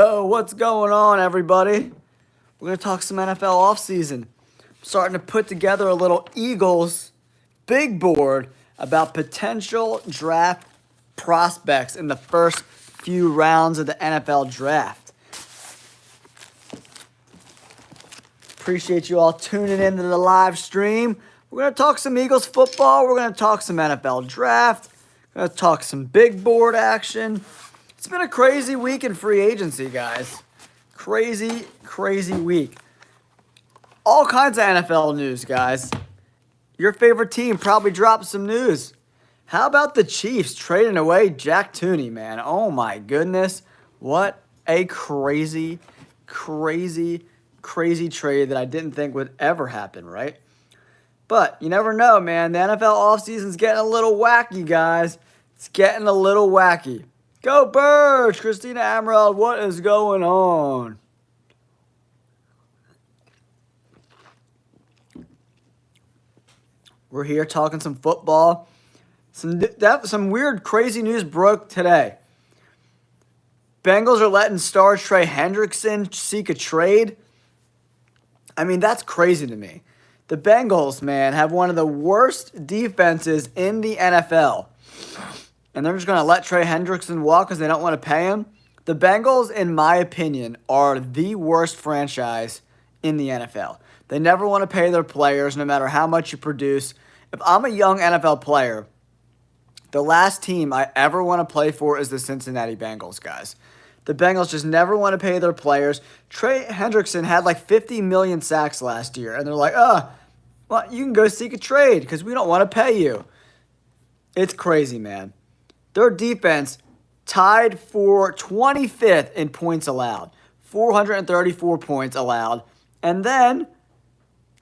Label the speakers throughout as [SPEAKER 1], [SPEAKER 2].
[SPEAKER 1] Oh, what's going on, everybody? We're going to talk some NFL offseason. I'm starting to put together a little Eagles big board about potential draft prospects in the first few rounds of the NFL draft. Appreciate you all tuning into the live stream. We're going to talk some Eagles football. We're going to talk some NFL draft. We're going to talk some big board action. It's been a crazy week in free agency, guys. Crazy week. All kinds of NFL news, guys. Your favorite team probably dropped some news. How about the Chiefs trading away Jack Tooney, man? Oh, my goodness. What a crazy trade that I didn't think would ever happen, right? But you never know, man. The NFL offseason's getting a little wacky, guys. It's getting a little wacky. Go Birds! Christina Amaral, what is going on? We're here talking some football. Some weird, crazy news broke today. Bengals are letting star Trey Hendrickson seek a trade. I mean, that's crazy to me. The Bengals, man, have one of the worst defenses in the NFL. And they're just going to let Trey Hendrickson walk because they don't want to pay him. The Bengals, in my opinion, are the worst franchise in the NFL. They never want to pay their players no matter how much you produce. If I'm a young NFL player, the last team I ever want to play for is the Cincinnati Bengals, guys. The Bengals just never want to pay their players. Trey Hendrickson had like 50 million sacks last year, and they're like, well, you can go seek a trade because we don't want to pay you. It's crazy, man. Their defense tied for 25th in points allowed. 434 points allowed. And then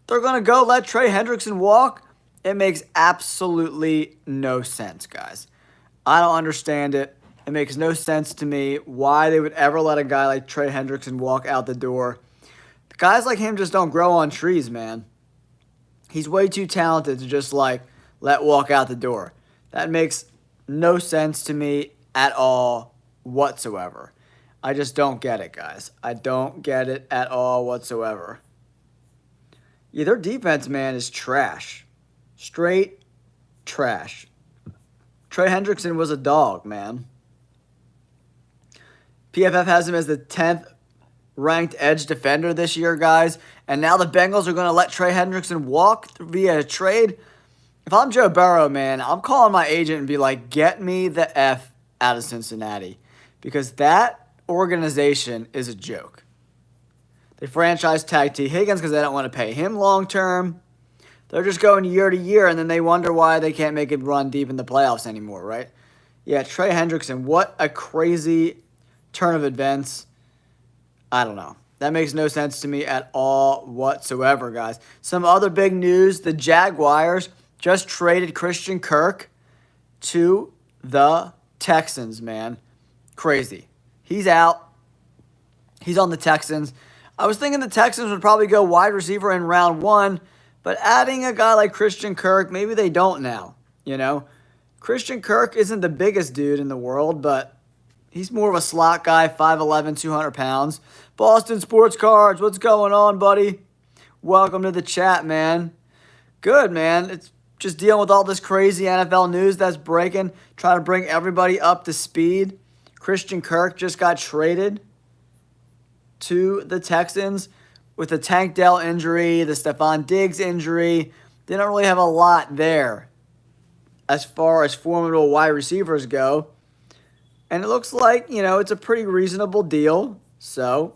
[SPEAKER 1] they're going to go let Trey Hendrickson walk? It makes absolutely no sense, guys. I don't understand it. It makes no sense to me why they would ever let a guy like Trey Hendrickson walk out the door. Guys like him just don't grow on trees, man. He's way too talented to just let walk out the door. That makes no sense to me at all whatsoever. I just don't get it, guys. I don't get it at all whatsoever. Yeah, their defense, man, is trash. Straight trash. Trey Hendrickson was a dog, man. PFF has him as the 10th ranked edge defender this year, guys. And now the Bengals are going to let Trey Hendrickson walk via a trade. If I'm Joe Burrow, man, I'm calling my agent and be like, get me the F out of Cincinnati. Because that organization is a joke. They franchise tag T. Higgins because they don't want to pay him long term. They're just going year to year, and then they wonder why they can't make it run deep in the playoffs anymore, right? Yeah, Trey Hendrickson, what a crazy turn of events. I don't know. That makes no sense to me at all whatsoever, guys. Some other big news, the Jaguars just traded Christian Kirk to the Texans, man. Crazy. He's out. He's on the Texans. I was thinking the Texans would probably go wide receiver in round 1, but adding a guy like Christian Kirk, maybe they don't now, you know? Christian Kirk isn't the biggest dude in the world, but he's more of a slot guy, 5'11", 200 pounds. Boston Sports Cards, what's going on, buddy? Welcome to the chat, man. Good, man. It's just dealing with all this crazy NFL news that's breaking, trying to bring everybody up to speed. Christian Kirk just got traded to the Texans with the Tank Dell injury, the Stephon Diggs injury. They don't really have a lot there as far as formidable wide receivers go. And it looks like, it's a pretty reasonable deal. So,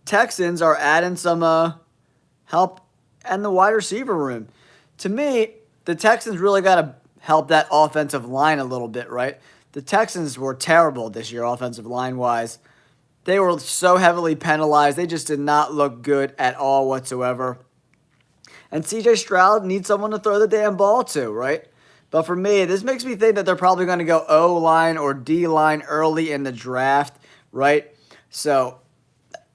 [SPEAKER 1] Texans are adding some help in the wide receiver room. To me, the Texans really got to help that offensive line a little bit, right? The Texans were terrible this year offensive line-wise. They were so heavily penalized. They just did not look good at all whatsoever. And C.J. Stroud needs someone to throw the damn ball to, right? But for me, this makes me think that they're probably going to go O-line or D-line early in the draft, right? So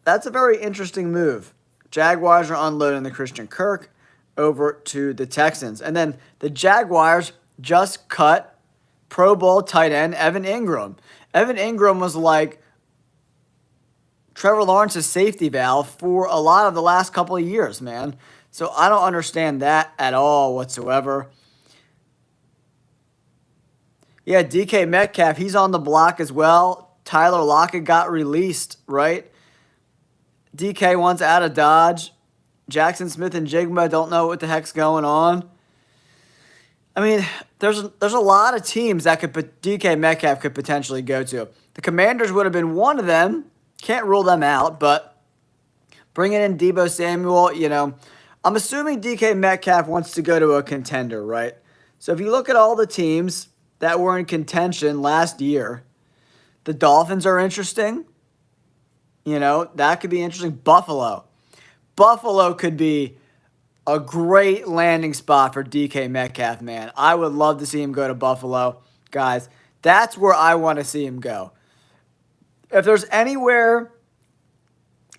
[SPEAKER 1] that's a very interesting move. Jaguars are unloading the Christian Kirk over to the Texans. And then the Jaguars just cut Pro Bowl tight end Evan Ingram. Evan Ingram was like Trevor Lawrence's safety valve for a lot of the last couple of years, man. So I don't understand that at all whatsoever. Yeah, DK Metcalf, he's on the block as well. Tyler Lockett got released, right? DK wants out of Dodge. Jackson Smith and Jigma don't know what the heck's going on. I mean, there's a lot of teams that DK Metcalf could potentially go to. The Commanders would have been one of them. Can't rule them out, but bringing in Deebo Samuel, I'm assuming DK Metcalf wants to go to a contender, right? So if you look at all the teams that were in contention last year, the Dolphins are interesting. That could be interesting. Buffalo could be a great landing spot for DK Metcalf, man. I would love to see him go to Buffalo. Guys, that's where I want to see him go. If there's anywhere,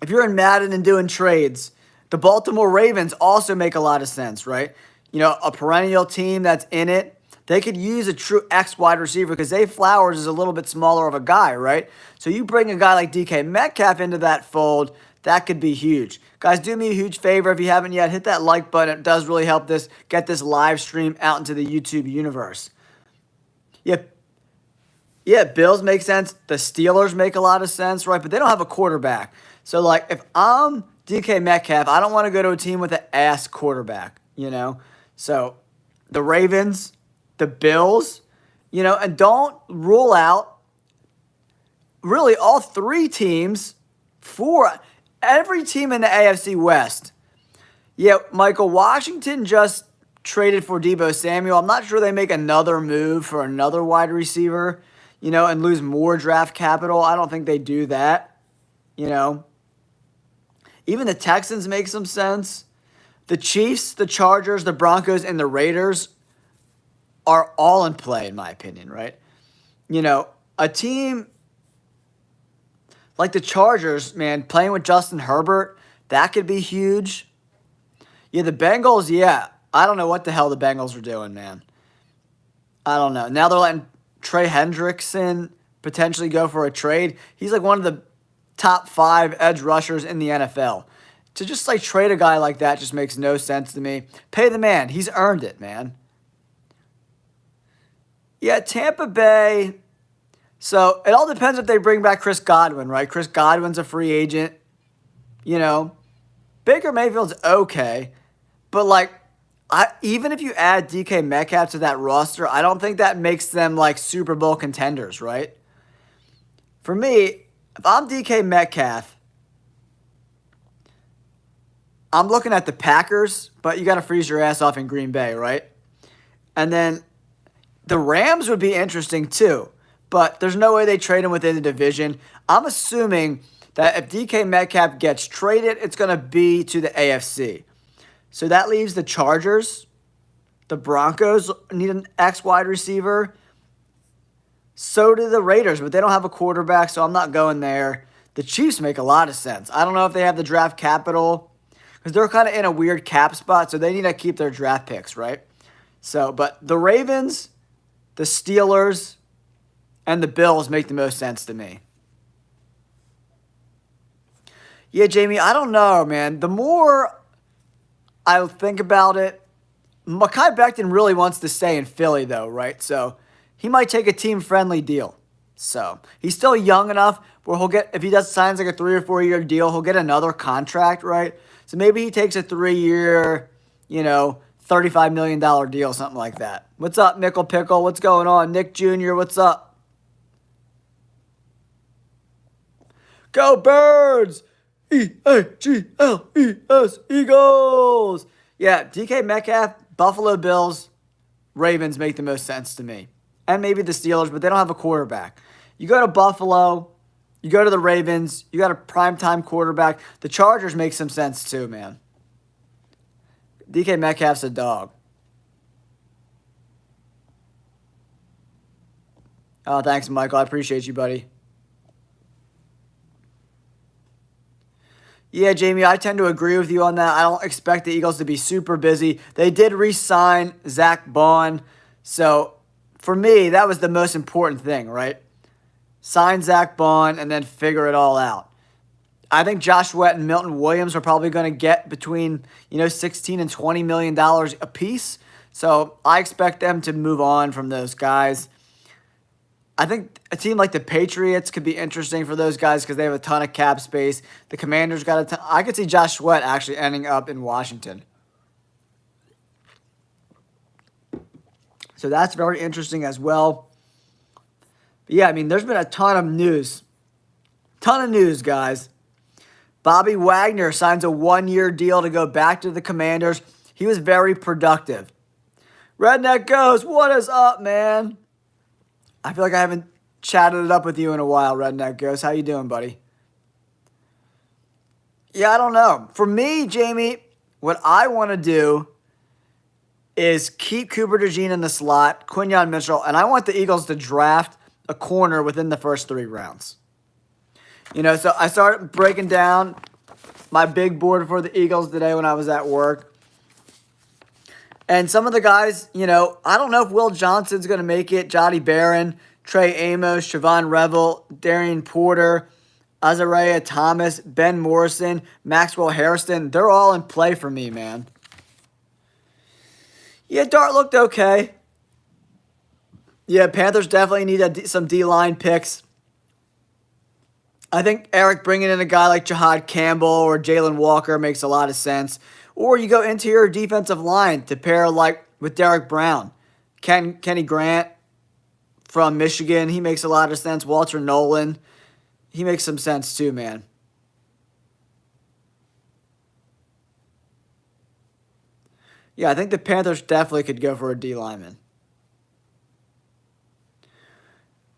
[SPEAKER 1] if you're in Madden and doing trades, the Baltimore Ravens also make a lot of sense, right? A perennial team that's in it. They could use a true X wide receiver because Zay Flowers is a little bit smaller of a guy, right? So you bring a guy like DK Metcalf into that fold, that could be huge. Guys, do me a huge favor if you haven't yet. Hit that like button. It does really help get this live stream out into the YouTube universe. Yeah, Bills make sense. The Steelers make a lot of sense, right? But they don't have a quarterback. So, if I'm DK Metcalf, I don't want to go to a team with an ass quarterback, So, the Ravens, the Bills, and don't rule out really all three teams for every team in the AFC West. Yeah, Michael, Washington just traded for Deebo Samuel. I'm not sure they make another move for another wide receiver, and lose more draft capital. I don't think they do that, Even the Texans make some sense. The Chiefs, the Chargers, the Broncos, and the Raiders are all in play, in my opinion, right? A team like the Chargers, man, playing with Justin Herbert, that could be huge. Yeah, the Bengals, I don't know what the hell the Bengals are doing, man. I don't know. Now they're letting Trey Hendrickson potentially go for a trade. He's like one of the top 5 edge rushers in the NFL. To just trade a guy like that just makes no sense to me. Pay the man. He's earned it, man. Yeah, Tampa Bay. So it all depends if they bring back Chris Godwin, right? Chris Godwin's a free agent. Baker Mayfield's okay. But even if you add DK Metcalf to that roster, I don't think that makes them Super Bowl contenders, right? For me, if I'm DK Metcalf, I'm looking at the Packers, but you got to freeze your ass off in Green Bay, right? And then the Rams would be interesting too, but there's no way they trade him within the division. I'm assuming that if DK Metcalf gets traded, it's going to be to the AFC. So that leaves the Chargers. The Broncos need an X wide receiver. So do the Raiders, but they don't have a quarterback, so I'm not going there. The Chiefs make a lot of sense. I don't know if they have the draft capital because they're kind of in a weird cap spot, so they need to keep their draft picks, right? So, but the Ravens, the Steelers, and the Bills make the most sense to me. Yeah, Jamie, I don't know, man. The more I think about it, Mekhi Becton really wants to stay in Philly, though, right? So he might take a team-friendly deal. So he's still young enough where he'll get, if he signs a 3 or 4 year deal, he'll get another contract, right? So maybe he takes a 3-year, $35 million deal, something like that. What's up, Nickel Pickle? What's going on? Nick Jr., what's up? Go Birds! E-A-G-L-E-S, Eagles! Yeah, DK Metcalf, Buffalo Bills, Ravens make the most sense to me. And maybe the Steelers, but they don't have a quarterback. You go to Buffalo, you go to the Ravens, you got a primetime quarterback. The Chargers make some sense too, man. DK Metcalf's a dog. Oh, thanks, Michael. I appreciate you, buddy. Yeah, Jamie, I tend to agree with you on that. I don't expect the Eagles to be super busy. They did re-sign Zach Bond. So, for me, that was the most important thing, right? Sign Zach Bond and then figure it all out. I think Josh Sweat and Milton Williams are probably going to get between, 16 and $20 million apiece. So I expect them to move on from those guys. I think a team like the Patriots could be interesting for those guys because they have a ton of cap space. The Commanders got a ton. I could see Josh Sweat actually ending up in Washington. So that's very interesting as well. But yeah, I mean, there's been a ton of news. Ton of news, guys. Bobby Wagner signs a one-year deal to go back to the Commanders. He was very productive. Redneck Goes, what is up, man? I feel like I haven't chatted it up with you in a while, Redneck Goes. How you doing, buddy? Yeah, I don't know. For me, Jamie, what I want to do is keep Cooper DeJean in the slot, Quinyon Mitchell, and I want the Eagles to draft a corner within the first 3 rounds. So I started breaking down my big board for the Eagles today when I was at work. And some of the guys, I don't know if Will Johnson's going to make it. Jody Barron, Trey Amos, Siobhan Revel, Darian Porter, Azariah Thomas, Ben Morrison, Maxwell Harrison. They're all in play for me, man. Yeah, Dart looked okay. Yeah, Panthers definitely need some D-line picks. I think Eric bringing in a guy like Jahad Campbell or Jalen Walker makes a lot of sense. Or you go interior defensive line to pair with Derek Brown. Kenny Grant from Michigan, he makes a lot of sense. Walter Nolan, he makes some sense too, man. Yeah, I think the Panthers definitely could go for a D lineman.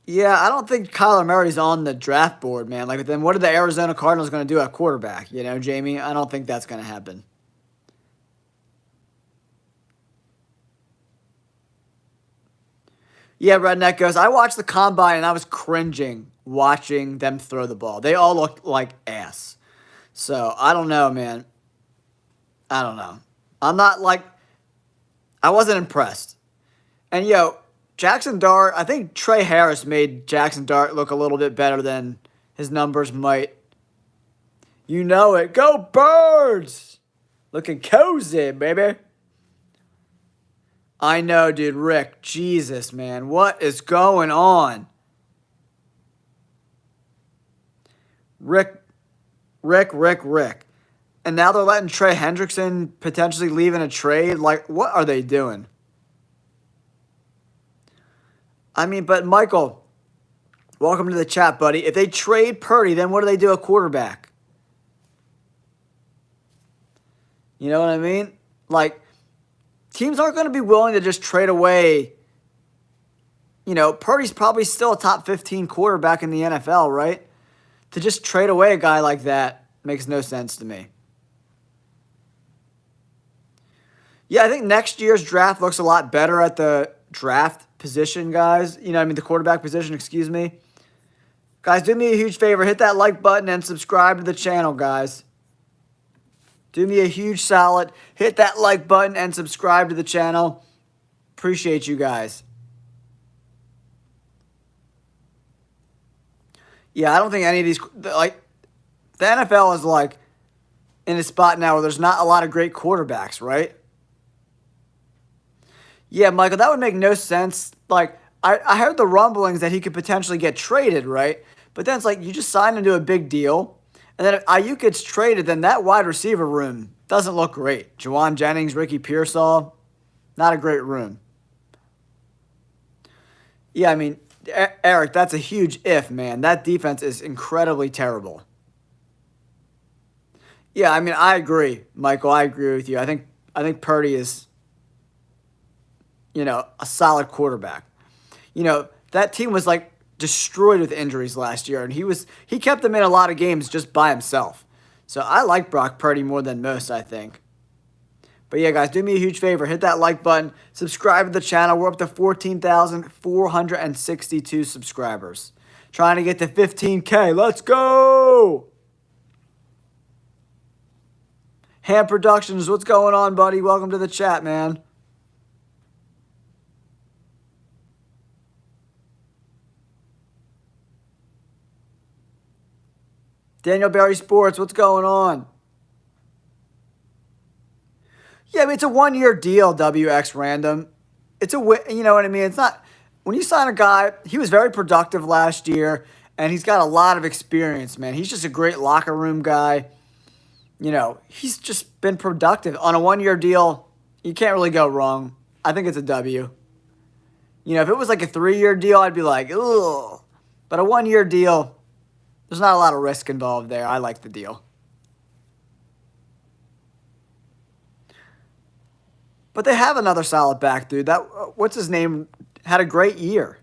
[SPEAKER 1] Yeah, I don't think Kyler Murray's on the draft board, man. Then what are the Arizona Cardinals going to do at quarterback? Jamie? I don't think that's going to happen. Yeah, Redneck Goes, I watched the Combine and I was cringing watching them throw the ball. They all looked like ass. So, I don't know, man. I don't know. I wasn't impressed. And, Jackson Dart, I think Trey Harris made Jackson Dart look a little bit better than his numbers might. You know it. Go Birds! Looking cozy, baby. I know, dude. Rick, Jesus, man. What is going on? Rick. And now they're letting Trey Hendrickson potentially leave in a trade? What are they doing? I mean, but Michael, welcome to the chat, buddy. If they trade Purdy, then what do they do at quarterback? You know what I mean? Teams aren't going to be willing to just trade away. Purdy's probably still a top 15 quarterback in the NFL, right? To just trade away a guy like that makes no sense to me. Yeah, I think next year's draft looks a lot better at the draft position, guys. The quarterback position, excuse me. Guys, do me a huge favor. Hit that like button and subscribe to the channel, guys. Do me a huge solid. Hit that like button and subscribe to the channel. Appreciate you guys. Yeah, I don't think any of these... the NFL is, in a spot now where there's not a lot of great quarterbacks, right? Yeah, Michael, that would make no sense. I heard the rumblings that he could potentially get traded, right? But then it's you just signed him to a big deal. And then if Ayuk gets traded, then that wide receiver room doesn't look great. Juwan Jennings, Ricky Pearsall, not a great room. Yeah, I mean, Eric, that's a huge if, man. That defense is incredibly terrible. Yeah, I mean, I agree, Michael. I agree with you. I think Purdy is, a solid quarterback. That team was destroyed with injuries last year, and he kept them in a lot of games just by himself. So I like Brock Purdy more than most, I think. But yeah, guys, do me a huge favor. Hit that like button. Subscribe to the channel. We're up to 14,462 subscribers. Trying to get to 15K. Let's go! Ham Productions, what's going on, buddy? Welcome to the chat, man. Daniel Barry Sports, what's going on? Yeah, I mean, it's a 1-year deal, WX Random. You know what I mean? It's not, when you sign a guy, he was very productive last year, and he's got a lot of experience, man. He's just a great locker room guy. You know, he's just been productive. On a 1-year deal, you can't really go wrong. I think it's a W. You know, if it was like a 3-year deal, I'd be like, ugh. But a 1-year deal, there's not a lot of risk involved there. I like the deal. But they have another solid back, dude. What's his name? Had a great year.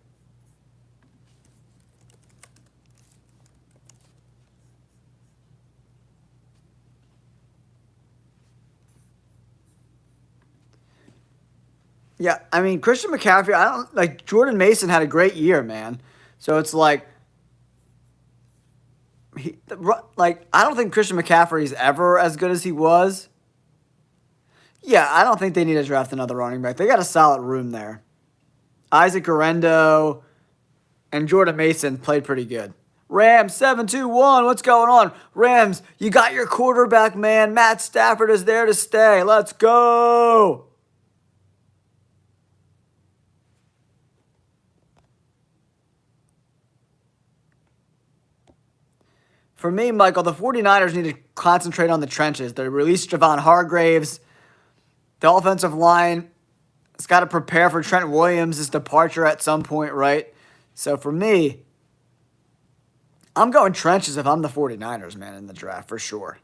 [SPEAKER 1] Yeah, I mean, Christian McCaffrey, I don't like Jordan Mason had a great year, man. So it's like I don't think Christian McCaffrey is ever as good as he was. Yeah, I don't think they need to draft another running back. They got a solid room there. Isaac Guerrero and Jordan Mason played pretty good. Rams 7-2-1. What's going on? Rams, you got your quarterback, man. Matt Stafford is there to stay. Let's go. For me, Michael, the 49ers need to concentrate on the trenches. They released Javon Hargraves. The offensive line has got to prepare for Trent Williams' departure at some point, right? So for me, I'm going trenches if I'm the 49ers, man, in the draft, for sure.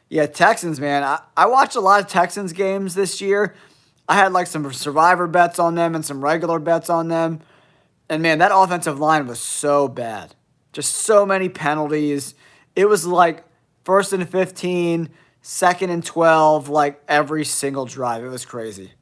[SPEAKER 1] Yeah, Texans, man. I watched a lot of Texans games this year. I had like some survivor bets on them and some regular bets on them. And, man, that offensive line was so bad. Just so many penalties. It was like 1st and 15, 2nd and 12, like every single drive. It was crazy.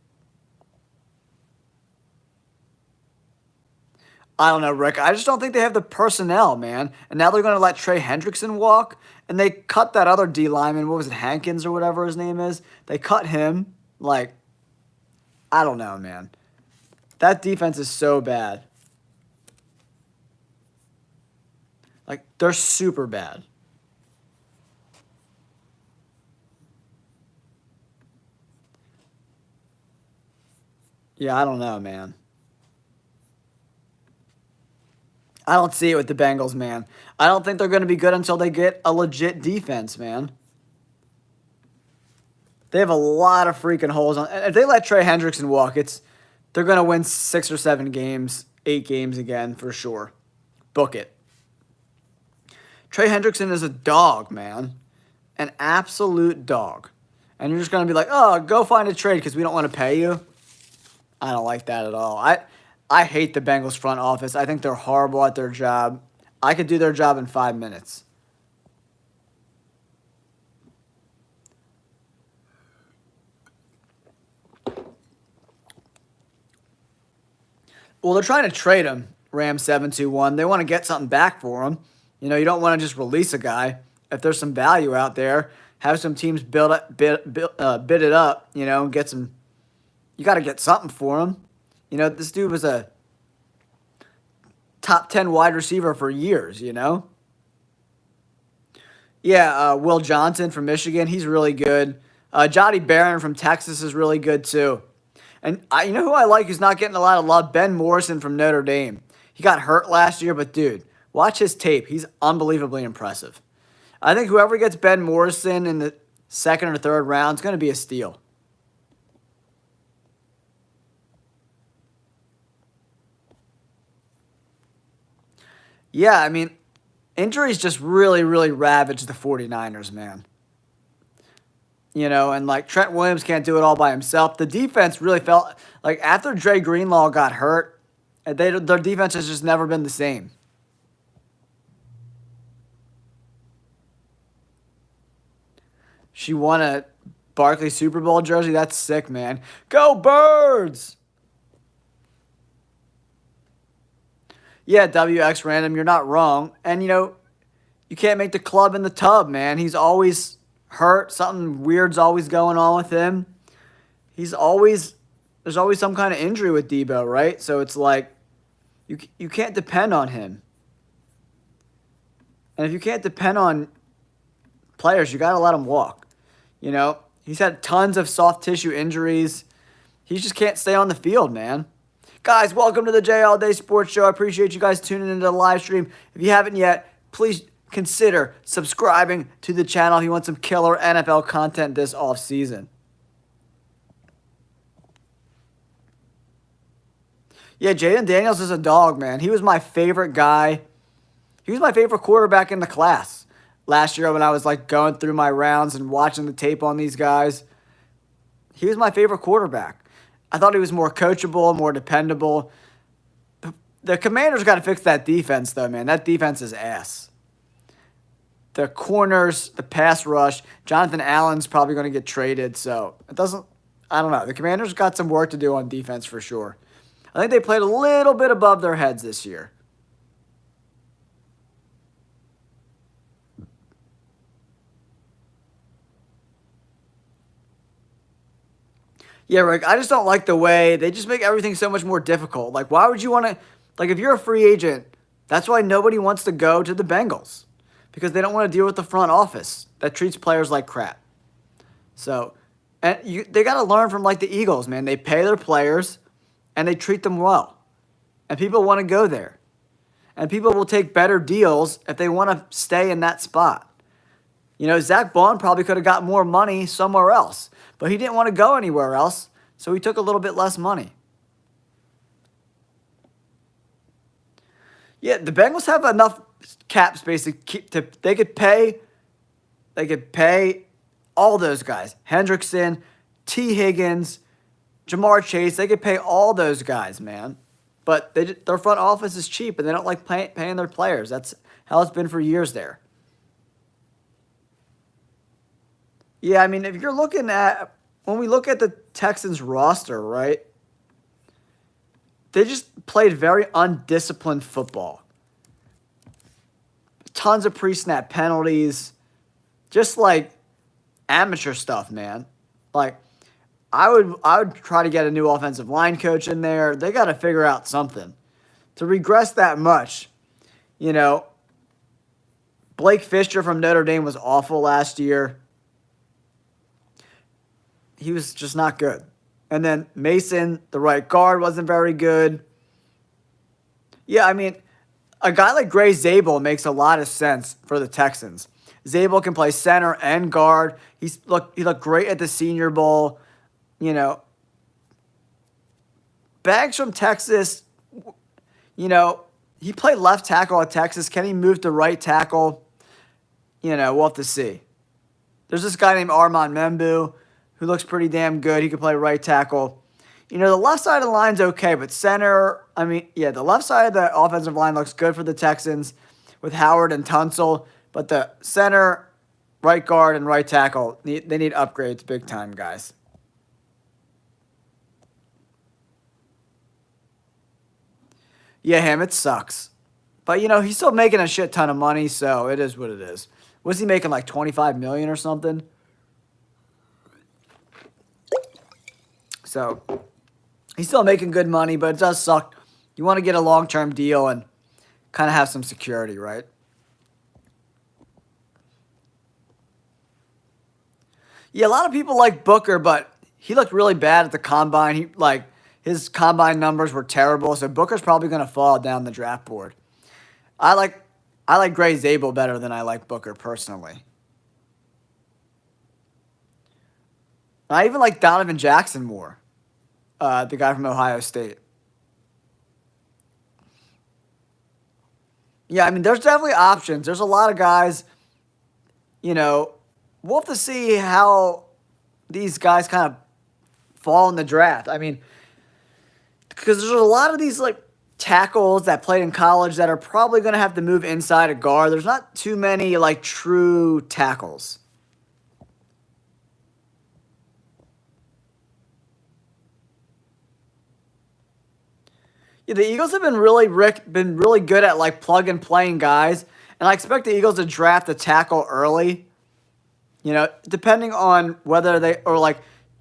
[SPEAKER 1] I don't know, Rick. I just don't think they have the personnel, man. And now they're going to let Trey Hendrickson walk. And they cut that other D lineman. What was it, Hankins or whatever his name is? They cut him. Like, I don't know, man. That defense is so bad. Like, they're super bad. Yeah, I don't know, man. I don't see it with the Bengals, man. I don't think they're going to be good until they get a legit defense, man. They have a lot of freaking holes on. If they let Trey Hendrickson walk, they're going to win 6 or 7 games, 8 games again for sure. Book it. Trey Hendrickson is a dog, man. An absolute dog. And you're just going to be like, oh, go find a trade because we don't want to pay you. I don't like that at all. I hate the Bengals front office. I think they're horrible at their job. I could do their job in 5 minutes. Well, they're trying to trade him, Ram 721. They want to get something back for him. You know, you don't want to just release a guy. If there's some value out there, have some teams bid it up, you know, get some. You got to get something for him. You know, this dude was a top 10 wide receiver for years, you know? Yeah, Will Johnson from Michigan, he's really good. Jody Barron from Texas is really good too. And you know who I like who's not getting a lot of love? Ben Morrison from Notre Dame. He got hurt last year, but dude, watch his tape. He's unbelievably impressive. I think whoever gets Ben Morrison in the 2nd or 3rd round is going to be a steal. Yeah, I mean, injuries just really, really ravaged the 49ers, man. You know, and like Trent Williams can't do it all by himself. The defense really felt like after Dre Greenlaw got hurt, their defense has just never been the same. She won a Barkley Super Bowl jersey. That's sick, man. Go Birds! Yeah, WX Random, you're not wrong. And, you know, you can't make the club in the tub, man. He's always hurt. Something weird's always going on with him. There's always some kind of injury with Debo, right? So it's like, you can't depend on him. And if you can't depend on players, you got to let them walk. You know, he's had tons of soft tissue injuries. He just can't stay on the field, man. Guys, welcome to the J All Day Sports Show. I appreciate you guys tuning into the live stream. If you haven't yet, please consider subscribing to the channel if you want some killer NFL content this offseason. Yeah, Jaden Daniels is a dog, man. He was my favorite guy. He was my favorite quarterback in the class last year when I was like going through my rounds and watching the tape on these guys. He was my favorite quarterback. I thought he was more coachable, more dependable. The Commanders got to fix that defense, though, man. That defense is ass. The corners, the pass rush. Jonathan Allen's probably going to get traded, so it doesn't. I don't know. The Commanders got some work to do on defense for sure. I think they played a little bit above their heads this year. Yeah, Rick, I just don't like the way they just make everything so much more difficult. Like, why would you want to, like, if you're a free agent, that's why nobody wants to go to the Bengals, because they don't want to deal with the front office that treats players like crap. So, and they got to learn from, like, the Eagles, man. They pay their players, and they treat them well. And people want to go there. And people will take better deals if they want to stay in that spot. You know, Zach Bond probably could have got more money somewhere else, but he didn't want to go anywhere else, so he took a little bit less money. Yeah, the Bengals have enough cap space to keep they could pay all those guys. Hendrickson, T. Higgins, Jamar Chase, they could pay all those guys, man. But their front office is cheap, and they don't like paying their players. That's how it's been for years there. Yeah, I mean, if you're looking at, when we look at the Texans roster, right, they just played very undisciplined football. Tons of pre-snap penalties, just like amateur stuff, man. Like, I would try to get a new offensive line coach in there. They got to figure out something. To regress that much, you know, Blake Fisher from Notre Dame was awful last year. He was just not good. And then Mason, the right guard, wasn't very good. Yeah, I mean, a guy like Gray Zabel makes a lot of sense for the Texans. Zabel can play center and guard. He looked great at the Senior Bowl. You know, Bags from Texas, you know, he played left tackle at Texas. Can he move to right tackle? You know, we'll have to see. There's this guy named Armand Membu who looks pretty damn good. He can play right tackle. You know, the left side of the line's okay, but center, I mean, yeah, the left side of the offensive line looks good for the Texans with Howard and Tunsil, but the center, right guard, and right tackle, they need upgrades big time, guys. Yeah, him, it sucks. But, you know, he's still making a shit ton of money, so it is what it is. Was he making like $25 million or something? So, he's still making good money, but it does suck. You want to get a long-term deal and kind of have some security, right? Yeah, a lot of people like Booker, but he looked really bad at the combine. His combine numbers were terrible, so Booker's probably going to fall down the draft board. I like Gray Zabel better than I like Booker personally. I even like Donovan Jackson more, the guy from Ohio State. Yeah, I mean, there's definitely options. There's a lot of guys, you know, we'll have to see how these guys kind of fall in the draft. I mean, because there's a lot of these, like, tackles that played in college that are probably going to have to move inside a guard. There's not too many, like, true tackles. Yeah, the Eagles have been really good at, like, plug and playing guys, and I expect the Eagles to draft a tackle early. You know, depending on whether they or like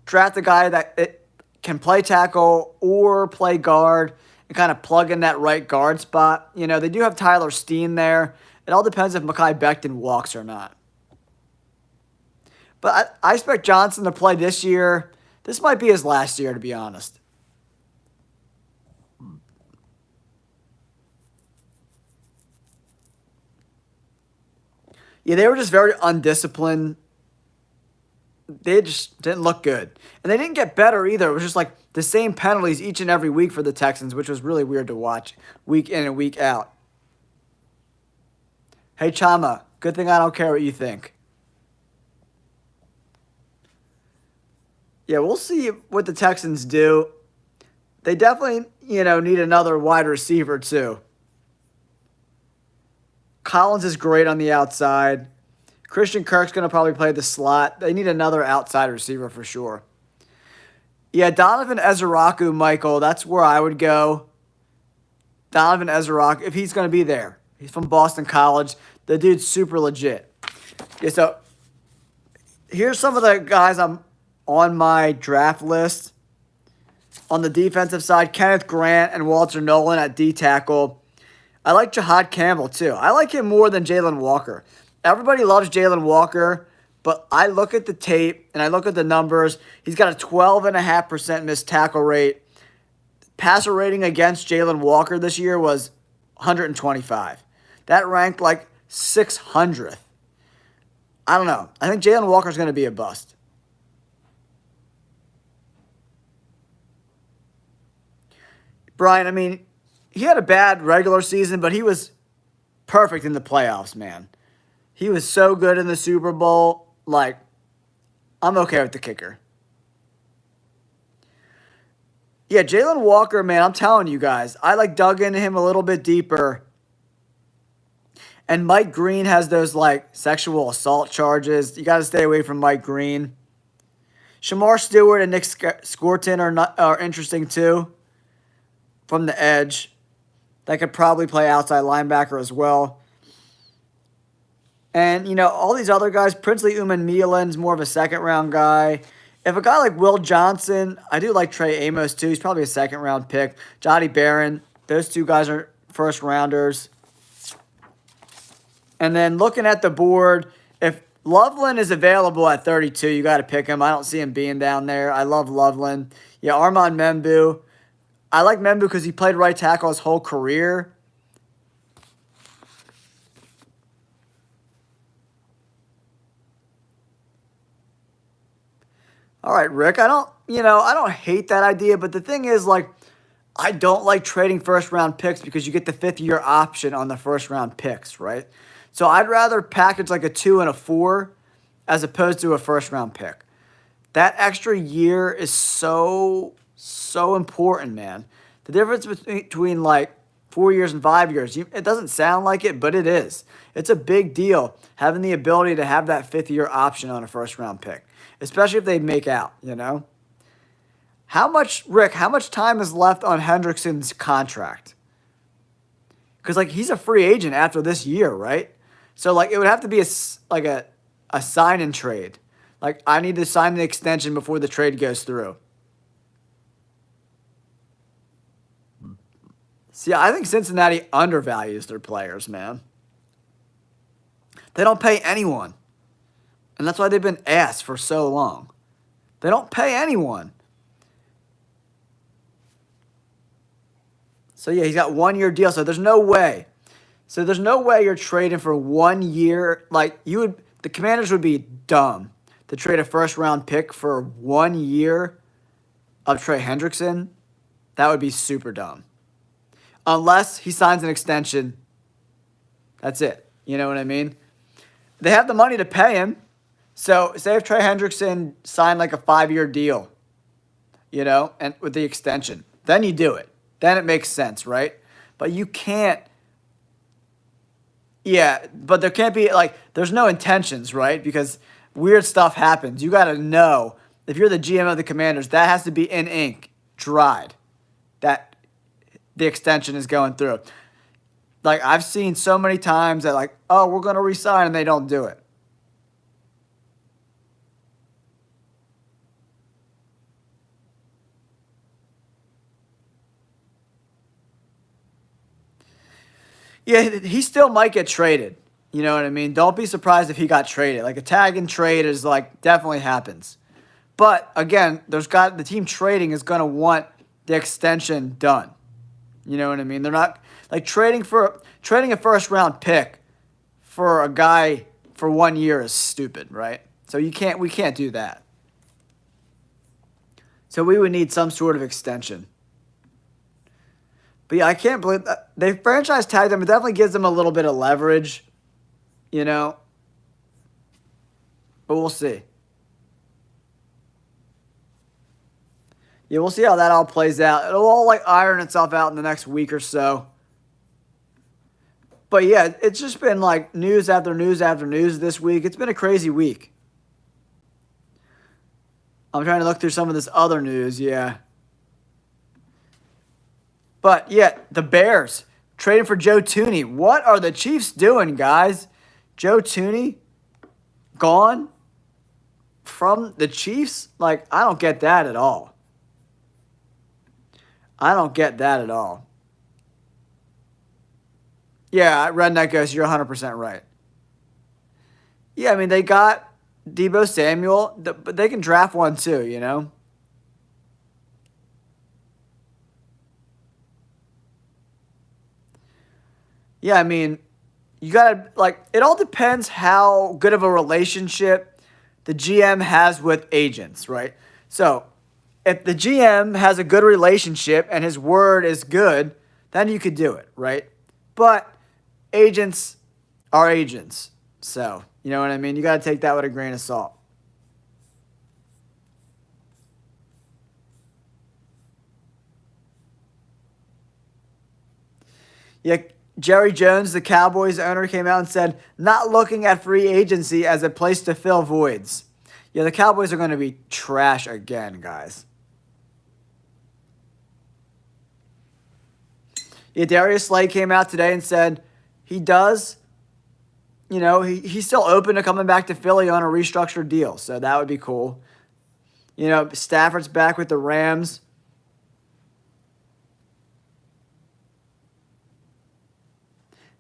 [SPEAKER 1] draft a guy that can play tackle or play guard and kind of plug in that right guard spot. You know, they do have Tyler Steen there, It all depends if Mekhi Becton walks or not. But I expect Johnson to play this year. This might be his last year, to be honest. Yeah, they were just very undisciplined. They just didn't look good. And they didn't get better either. It was just like the same penalties each and every week for the Texans, which was really weird to watch week in and week out. Hey, Chama, good thing I don't care what you think. Yeah, we'll see what the Texans do. They definitely, need another wide receiver too. Collins is great on the outside. Christian Kirk's going to probably play the slot. They need another outside receiver for sure. Yeah, Donovan Ezeraku, Michael, that's where I would go. Donovan Ezeraku, if he's going to be there. He's from Boston College. The dude's super legit. Yeah, so here's some of the guys I'm on my draft list. On the defensive side, Kenneth Grant and Walter Nolan at D-tackle. I like Jahad Campbell, too. I like him more than Jalen Walker. Everybody loves Jalen Walker, but I look at the tape and I look at the numbers. He's got a 12.5% missed tackle rate. Passer rating against Jalen Walker this year was 125. That ranked like 600th. I don't know. I think Jalen Walker's going to be a bust. Brian, I mean, he had a bad regular season, but he was perfect in the playoffs, man. He was so good in the Super Bowl. Like, I'm okay with the kicker. Yeah, Jalen Walker, man, I'm telling you guys, I dug into him a little bit deeper. And Mike Green has those sexual assault charges. You got to stay away from Mike Green. Shamar Stewart and Nick Scorton are interesting too. From the edge. That could probably play outside linebacker as well. And, all these other guys, Princely Uman-Mielen's more of a second-round guy. If a guy like Will Johnson, I do like Trey Amos too. He's probably a second-round pick. Jody Barron, those two guys are first-rounders. And then looking at the board, if Loveland is available at 32, you got to pick him. I don't see him being down there. I love Loveland. Yeah, Armand Membu. I like Membu because he played right tackle his whole career. All right, Rick, I don't hate that idea, but the thing is, I don't like trading first-round picks because you get the fifth-year option on the first-round picks, right? So I'd rather package a 2 and a 4 as opposed to a first-round pick. That extra year is so important, man. The difference between 4 years and 5 years, it doesn't sound like it, but it is. It's a big deal having the ability to have that fifth-year option on a first-round pick, especially if they make out, How much time is left on Hendrickson's contract? Because, he's a free agent after this year, right? So, it would have to be a sign and trade. I need to sign the extension before the trade goes through. See, I think Cincinnati undervalues their players, man. They don't pay anyone. And that's why they've been ass for so long. They don't pay anyone. So, yeah, he's got 1 year deal. So, there's no way. You're trading for 1 year. The Commanders would be dumb to trade a first-round pick for 1 year of Trey Hendrickson. That would be super dumb. Unless he signs an extension. That's it. You know what I mean? They have the money to pay him. So, say if Trey Hendrickson signed a 5-year deal, and with the extension, then you do it. Then it makes sense, right? But you can't. Yeah, but there can't be, there's no intentions, right? Because weird stuff happens. You got to know, if you're the GM of the Commanders, that has to be in ink, dried. That the extension is going through. I've seen so many times that, oh, we're going to resign, and they don't do it. Yeah, he still might get traded. You know what I mean? Don't be surprised if he got traded. Like a tag and trade is like definitely happens. But again, the team trading is gonna want the extension done. You know what I mean? They're not like trading a first round pick for a guy for 1 year is stupid, right? So we can't do that. So we would need some sort of extension. But yeah, I can't believe that they franchise tagged him. It definitely gives them a little bit of leverage, you know. But we'll see. Yeah, we'll see how that all plays out. It'll all like iron itself out in the next week or so. But yeah, it's just been like news after news after news this week. It's been a crazy week. I'm trying to look through some of this other news, yeah. But yeah, the Bears trading for Joe Thuney. What are the Chiefs doing, guys? Joe Thuney gone from the Chiefs? Like, I don't get that at all. I don't get that at all. Yeah, Redneck goes, you're 100% right. Yeah, I mean, they got Deebo Samuel, but they can draft one too, you know? Yeah, I mean, you gotta, like, it all depends how good of a relationship the GM has with agents, right? So, if the GM has a good relationship and his word is good, then you could do it, right? But agents are agents. So, you know what I mean? You got to take that with a grain of salt. Yeah, Jerry Jones, the Cowboys owner, came out and said, not looking at free agency as a place to fill voids. Yeah, the Cowboys are going to be trash again, guys. Yeah, Darius Slay came out today and said he does, you know, he's still open to coming back to Philly on a restructured deal. So that would be cool. You know, Stafford's back with the Rams.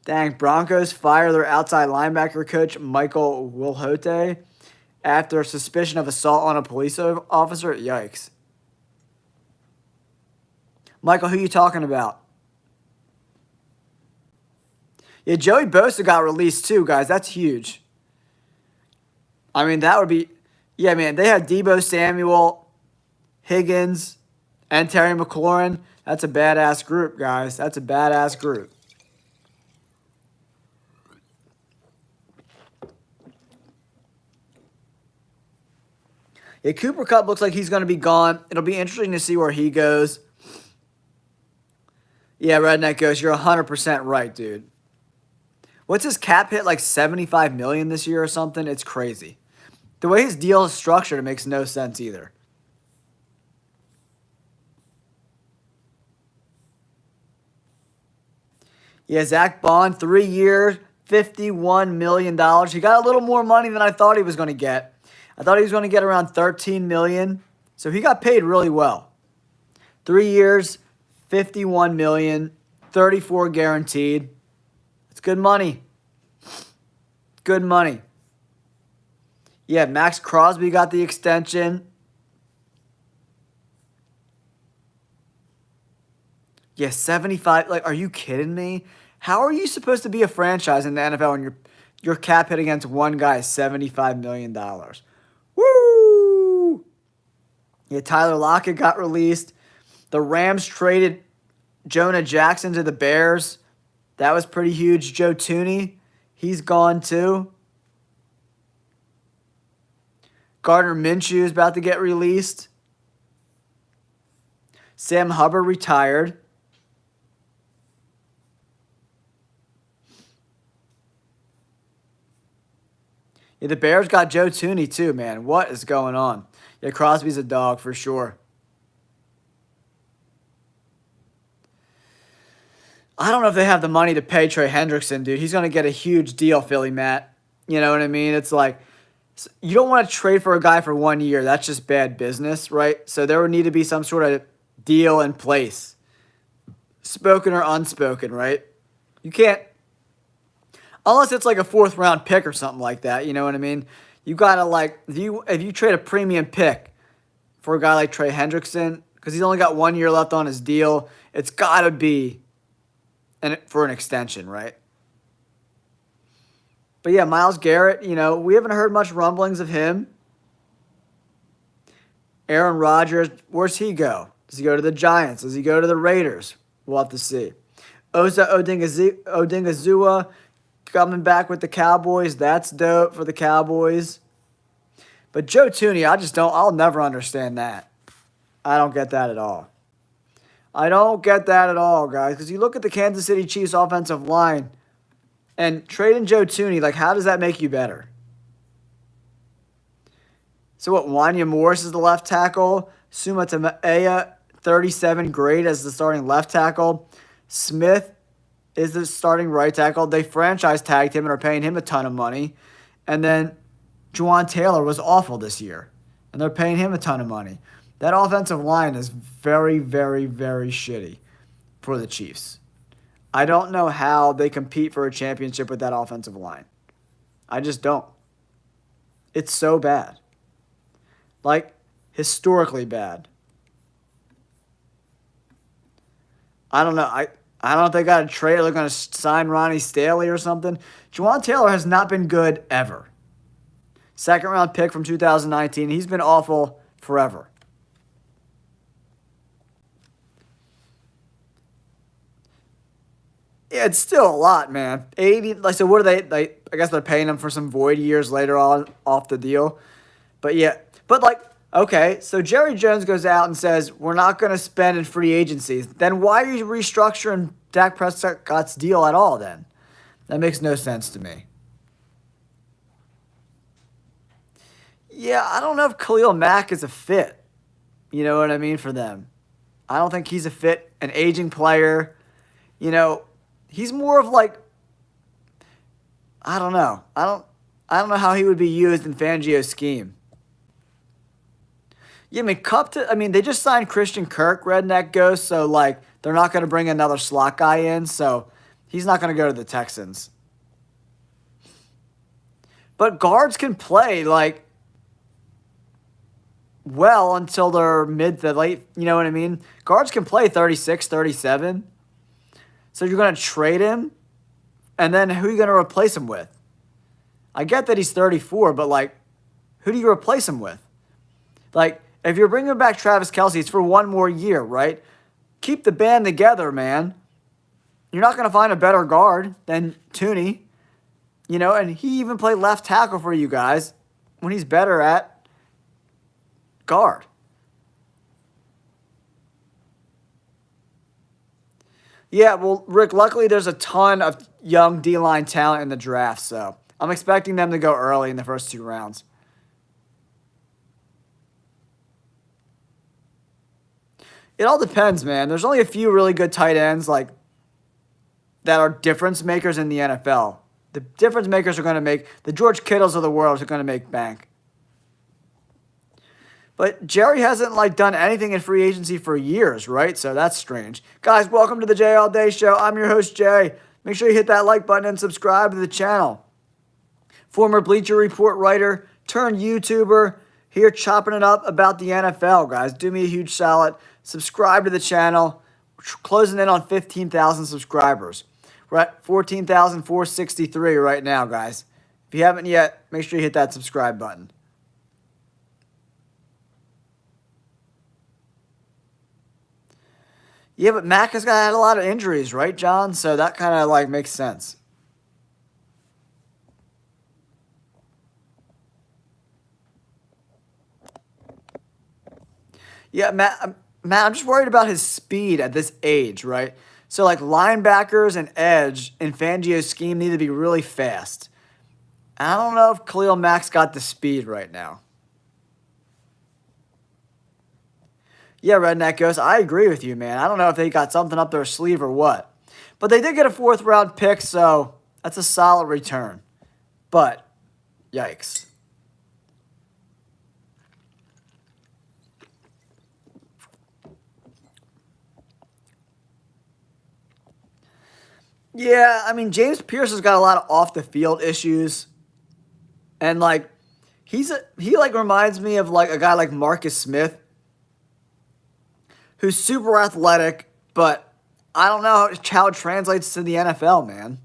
[SPEAKER 1] Dang, Broncos fire their outside linebacker coach, Michael Wilhote, after suspicion of assault on a police officer. Yikes. Michael, who you talking about? Yeah, Joey Bosa got released too, guys. That's huge. I mean, that would be... Yeah, man, they had Deebo Samuel, Higgins, and Terry McLaurin. That's a badass group, guys. That's a badass group. Yeah, Cooper Kupp looks like he's going to be gone. It'll be interesting to see where he goes. Yeah, Redneck goes, you're 100% right, dude. What's his cap hit, like $75 million this year or something? It's crazy. The way his deal is structured, it makes no sense either. Yeah, Zach Bond, 3 years, $51 million. He got a little more money than I thought he was going to get. I thought he was going to get around $13 million. So he got paid really well. 3 years, $51 million, 34 guaranteed. It's good money. Good money. Yeah, Max Crosby got the extension. Yeah, 75. Like, are you kidding me? How are you supposed to be a franchise in the NFL when your cap hit against one guy is $75 million? Woo! Yeah, Tyler Lockett got released. The Rams traded Jonah Jackson to the Bears. That was pretty huge. Joe Thuney, he's gone too. Gardner Minshew is about to get released. Sam Hubbard retired. Yeah, the Bears got Joe Thuney too, man. What is going on? Yeah, Crosby's a dog for sure. I don't know if they have the money to pay Trey Hendrickson, dude. He's going to get a huge deal, Philly Matt. You know what I mean? It's like, you don't want to trade for a guy for 1 year. That's just bad business, right? So there would need to be some sort of deal in place. Spoken or unspoken, right? You can't Unless it's like a fourth round pick or something like that. You know what I mean? You gotta like if you trade a premium pick for a guy like Trey Hendrickson, because he's only got 1 year left on his deal, it's gotta be for an extension, right? But yeah, Myles Garrett, we haven't heard much rumblings of him. Aaron Rodgers, where's he go? Does he go to the Giants? Does he go to the Raiders? We'll have to see. Osa Odingazua coming back with the Cowboys. That's dope for the Cowboys. But Joe Thuney, I'll never understand that. I don't get that at all. I don't get that at all, guys. Because you look at the Kansas City Chiefs offensive line and trading Joe Thuney, like, how does that make you better? So what, Wanya Morris is the left tackle. Suma Tameya, 37 grade as the starting left tackle. Smith is the starting right tackle. They franchise tagged him and are paying him a ton of money. And then Juwan Taylor was awful this year, and they're paying him a ton of money. That offensive line is very, very, very shitty for the Chiefs. I don't know how they compete for a championship with that offensive line. I just don't. It's so bad. Like, historically bad. I don't know. I don't know if they got a trade or they're going to sign Ronnie Staley or something. Juwan Taylor has not been good ever. Second round pick from 2019. He's been awful forever. Yeah, it's still a lot, man. 80. Like, so what are they? I guess they're paying him for some void years later on off the deal. But yeah, okay. So Jerry Jones goes out and says we're not going to spend in free agencies. Then why are you restructuring Dak Prescott's deal at all? Then that makes no sense to me. Yeah, I don't know if Khalil Mack is a fit. You know what I mean for them. I don't think he's a fit. An aging player. He's more of like, I don't know. I don't know how he would be used in Fangio's scheme. Yeah, I mean, they just signed Christian Kirk, Redneck Ghost, so like they're not going to bring another slot guy in, so he's not going to go to the Texans. But guards can play like well until they're mid to late, you know what I mean? Guards can play 36, 37. So you're going to trade him, and then who are you going to replace him with? I get that he's 34, but, like, who do you replace him with? Like, if you're bringing back Travis Kelce, it's for 1 more year, right? Keep the band together, man. You're not going to find a better guard than Thuney. And he even played left tackle for you guys when he's better at guard. Yeah, well, Rick, luckily there's a ton of young D-line talent in the draft, so I'm expecting them to go early in the first 2 rounds. It all depends, man. There's only a few really good tight ends like that are difference makers in the NFL. The difference makers are going to make the George Kittles of the world are going to make bank. But Jerry hasn't done anything in free agency for years, right? So that's strange. Guys, welcome to the Jay All Day Show. I'm your host, Jay. Make sure you hit that like button and subscribe to the channel. Former Bleacher Report writer turned YouTuber here chopping it up about the NFL, guys. Do me a huge solid. Subscribe to the channel. We're closing in on 15,000 subscribers. We're at 14,463 right now, guys. If you haven't yet, make sure you hit that subscribe button. Yeah, but Mack has had a lot of injuries, right, John? So that kind of makes sense. Yeah, Matt, I'm just worried about his speed at this age, right? So linebackers and edge in Fangio's scheme need to be really fast. I don't know if Khalil Mack's got the speed right now. Yeah, Redneck Ghost, I agree with you, man. I don't know if they got something up their sleeve or what. But they did get a 4th round pick, so that's a solid return. But, yikes. Yeah, I mean, James Pierce has got a lot of off the field issues. And like he like reminds me of like a guy like Marcus Smith, who's super athletic, but I don't know how it translates to the NFL, man.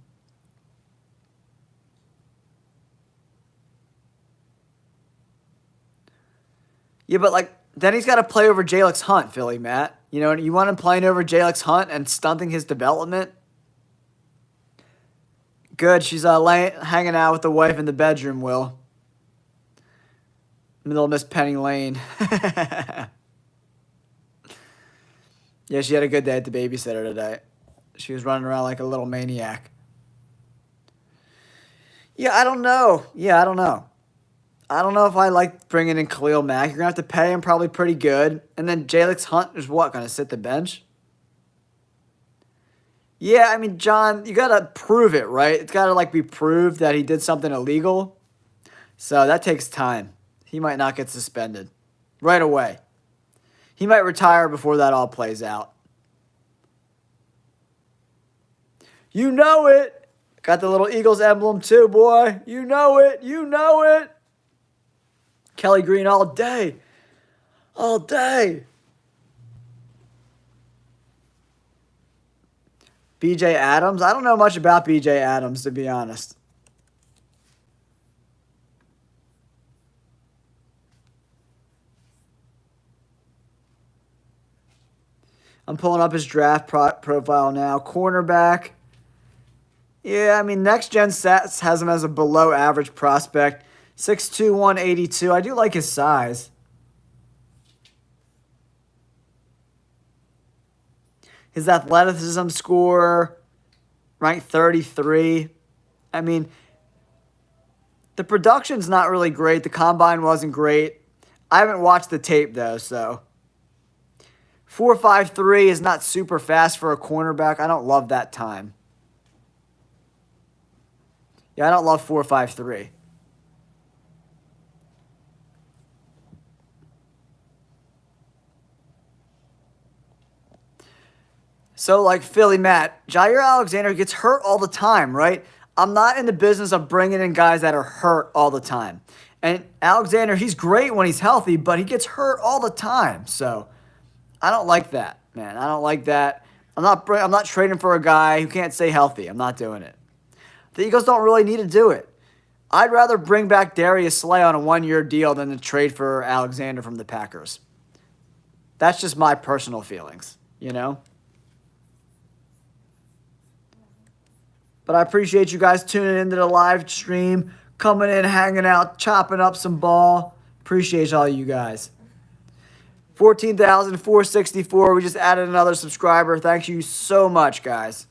[SPEAKER 1] Yeah, but like then he's got to play over Jalex Hunt, Philly Matt. You know, you want him playing over Jalex Hunt and stunting his development. Good, she's hanging out with the wife in the bedroom. Will little Miss Penny Lane. Yeah, she had a good day at the babysitter today. She was running around like a little maniac. Yeah, I don't know. I don't know if I like bringing in Khalil Mack. You're going to have to pay him probably pretty good. And then Jalex Hunt is what, going to sit the bench? Yeah, I mean, John, you got to prove it, right? It's got to like be proved that he did something illegal. So that takes time. He might not get suspended right away. He might retire before that all plays out. You know it. Got the little Eagles emblem too, boy. You know it. You know it. Kelly Green all day. All day. BJ Adams? I don't know much about BJ Adams, to be honest. I'm pulling up his draft profile now. Cornerback. Yeah, I mean, Next Gen Stats has him as a below average prospect. 6'2", 182. I do like his size. His athleticism score, ranked 33. I mean, the production's not really great. The combine wasn't great. I haven't watched the tape, though, so. 4.53 is not super fast for a cornerback. I don't love that time. Yeah, I don't love 4.53. So, like Philly Matt, Jair Alexander gets hurt all the time, right? I'm not in the business of bringing in guys that are hurt all the time. And Alexander, he's great when he's healthy, but he gets hurt all the time. So, I don't like that, man. I don't like that. I'm not trading for a guy who can't stay healthy. I'm not doing it. The Eagles don't really need to do it. I'd rather bring back Darius Slay on a one-year deal than to trade for Alexander from the Packers. That's just my personal feelings, you know? But I appreciate you guys tuning into the live stream, coming in, hanging out, chopping up some ball. Appreciate all you guys. 14,464. We just added another subscriber. Thank you so much, guys.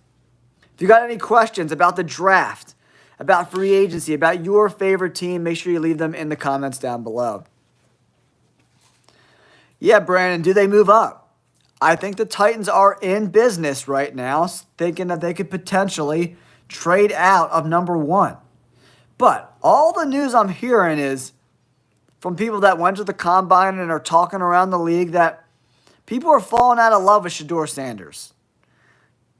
[SPEAKER 1] If you got any questions about the draft, about free agency, about your favorite team, make sure you leave them in the comments down below. Yeah, Brandon, do they move up? I think the Titans are in business right now, thinking that they could potentially trade out of number 1. But all the news I'm hearing is from people that went to the combine and are talking around the league that people are falling out of love with Shedeur Sanders.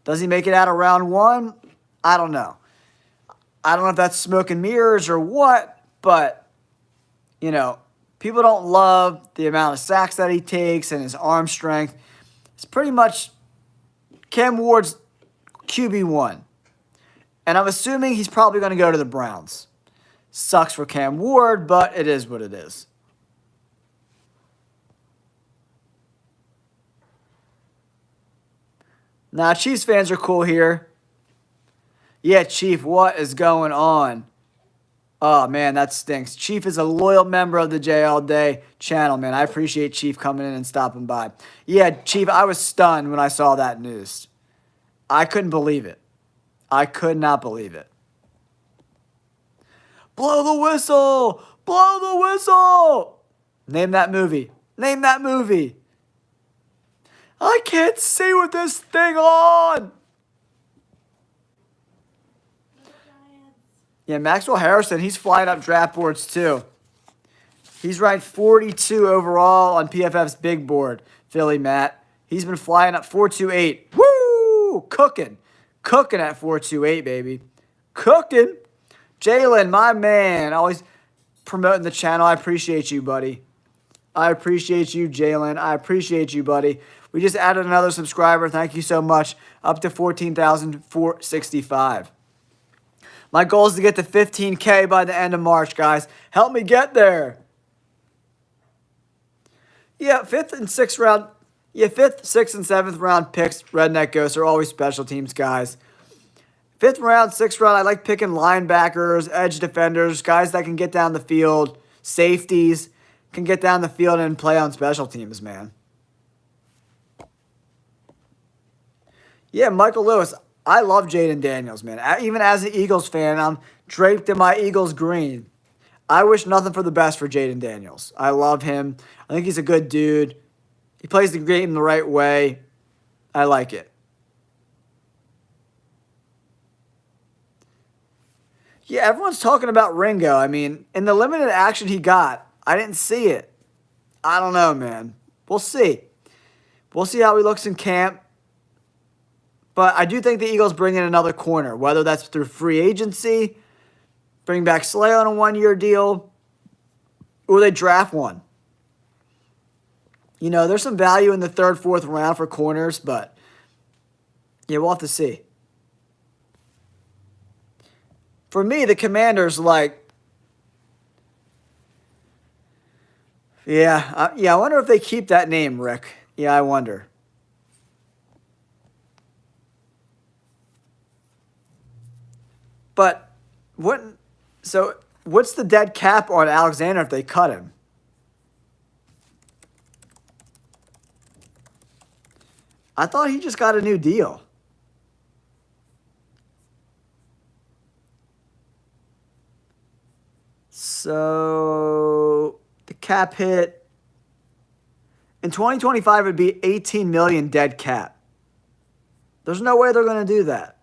[SPEAKER 1] Does he make it out of round 1? I don't know. I don't know if that's smoke and mirrors or what, but, you know, people don't love the amount of sacks that he takes and his arm strength. It's pretty much Cam Ward's QB1. And I'm assuming he's probably going to go to the Browns. Sucks for Cam Ward, but it is what it is. Nah, Chiefs fans are cool here. Yeah, Chief, what is going on? Oh, man, that stinks. Chief is a loyal member of the J All Day channel, man. I appreciate Chief coming in and stopping by. Yeah, Chief, I was stunned when I saw that news. I couldn't believe it. I could not believe it. Blow the whistle! Blow the whistle! Name that movie. Name that movie. I can't see with this thing on. Yeah, Maxwell Harrison, he's flying up draft boards too. He's ranked 42 overall on PFF's big board, Philly Matt. He's been flying up 428. Woo! Cooking. Cooking at 428, baby. Cooking. Jalen, my man. Always promoting the channel. I appreciate you, buddy. I appreciate you, Jalen. I appreciate you, buddy. We just added another subscriber. Thank you so much. Up to 14,465. My goal is to get to 15K by the end of March, guys. Help me get there. Yeah, 5th and 6th round. Yeah, 5th, 6th, and 7th round picks, Redneck Ghosts, are always special teams, guys. 5th round, 6th round, I like picking linebackers, edge defenders, guys that can get down the field, safeties, can get down the field and play on special teams, man. Yeah, Michael Lewis. I love Jaden Daniels, man. Even as an Eagles fan, I'm draped in my Eagles green. I wish nothing for the best for Jaden Daniels. I love him. I think he's a good dude. He plays the game the right way. I like it. Yeah, everyone's talking about Ringo. I mean, in the limited action he got, I didn't see it. I don't know, man. We'll see. We'll see how he looks in camp. But I do think the Eagles bring in another corner, whether that's through free agency, bring back Slay on a one-year deal, or they draft one. You know, there's some value in the 3rd, 4th round for corners, but yeah, we'll have to see. For me, the Commanders, like, I wonder if they keep that name, Rick. Yeah, I wonder. But what's the dead cap on Alexander if they cut him? I thought he just got a new deal. So the cap hit in 2025 would be $18 million dead cap. There's no way they're going to do that.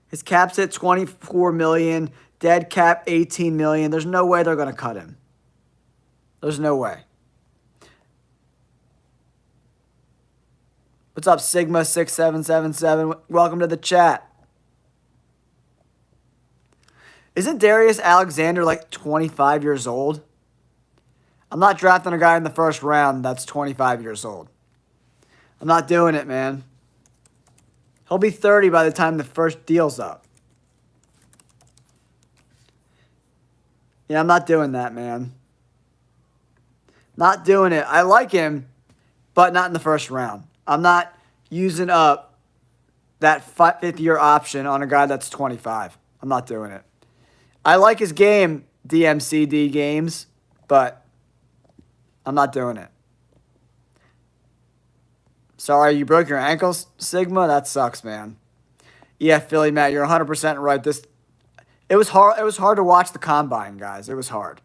[SPEAKER 1] His cap's hit $24 million, dead cap $18 million. There's no way they're going to cut him. There's no way. What's up, Sigma6777? Welcome to the chat. Isn't Darius Alexander like 25 years old? I'm not drafting a guy in the 1st round that's 25 years old. I'm not doing it, man. He'll be 30 by the time the first deal's up. Yeah, I'm not doing that, man. Not doing it. I like him, but not in the 1st round. I'm not using up that 5th-year option on a guy that's 25. I'm not doing it. I like his game, DMCD games, but I'm not doing it. Sorry, you broke your ankles, Sigma? That sucks, man. Yeah, Philly, Matt, you're 100% right. It was hard to watch the combine, guys. It was hard.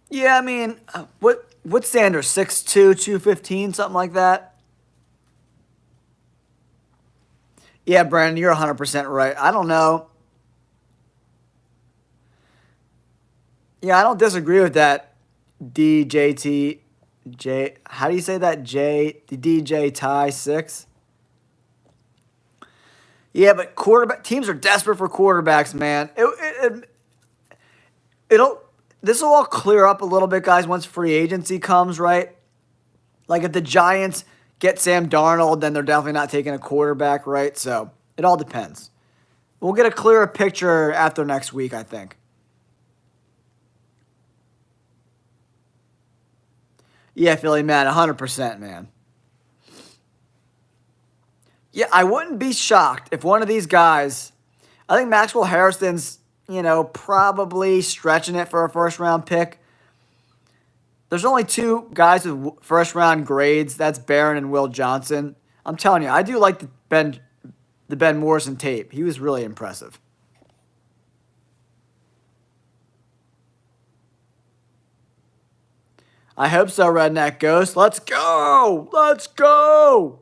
[SPEAKER 1] Yeah, I mean, what's Sanders? 6'2", 215, something like that? Yeah, Brandon, you're 100% right. I don't know. Yeah, I don't disagree with that. DJT, how do you say that? The DJ Ty 6? Yeah, but teams are desperate for quarterbacks, man. This will all clear up a little bit, guys, once free agency comes, right? Like if the Giants get Sam Darnold, then they're definitely not taking a quarterback, right? So it all depends. We'll get a clearer picture after next week, I think. Yeah, Philly, man, 100%, man. Yeah, I wouldn't be shocked if one of these guys, I think Maxwell Harrison's, probably stretching it for a 1st-round pick. There's only 2 guys with 1st-round grades. That's Barron and Will Johnson. I'm telling you, I do like the Ben Morrison tape. He was really impressive. I hope so, Redneck Ghost. Let's go! Let's go!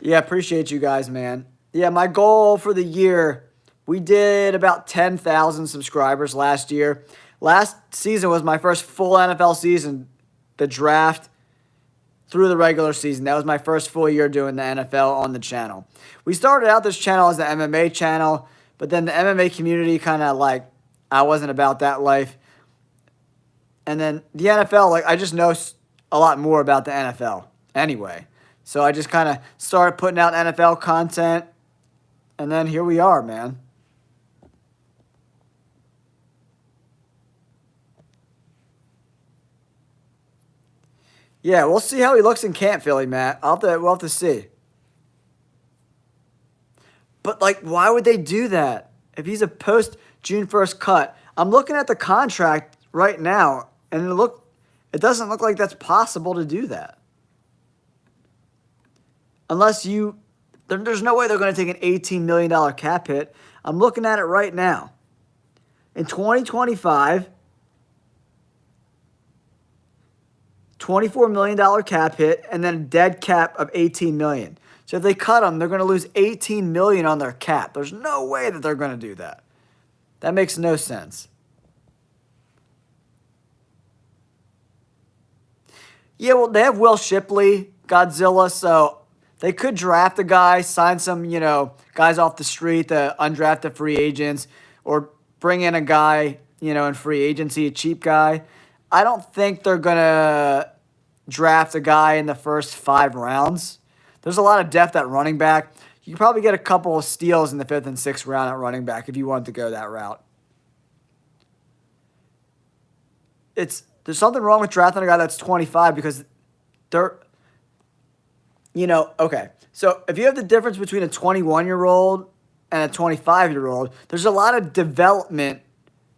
[SPEAKER 1] Yeah, appreciate you guys, man. Yeah, my goal for the year, we did about 10,000 subscribers last year. Last season was my first full NFL season, the draft through the regular season. That was my first full year doing the NFL on the channel. We started out this channel as the MMA channel, but then the MMA community kind of like, I wasn't about that life. And then the NFL, like I just know a lot more about the NFL anyway. So I just kind of started putting out NFL content, and then here we are, man. Yeah, we'll see how he looks in camp, Philly, Matt. We'll have to see. But, like, why would they do that? If he's a post-June 1st cut. I'm looking at the contract right now, and it doesn't look like that's possible to do that. Unless there's no way they're going to take an $18 million cap hit. I'm looking at it right now. In 2025, $24 million cap hit, and then a dead cap of $18 million. So if they cut him, they're going to lose $18 million on their cap. There's no way that they're going to do that. That makes no sense. Yeah, well, they have Will Shipley, Godzilla, so they could draft a guy, sign some, guys off the street, the undrafted free agents, or bring in a guy, in free agency, a cheap guy. I don't think they're going to draft a guy in the first 5 rounds. There's a lot of depth at running back. You can probably get a couple of steals in the 5th and 6th round at running back if you want to go that route. There's something wrong with drafting a guy that's 25 because okay. So if you have the difference between a 21-year-old and a 25-year-old, there's a lot of development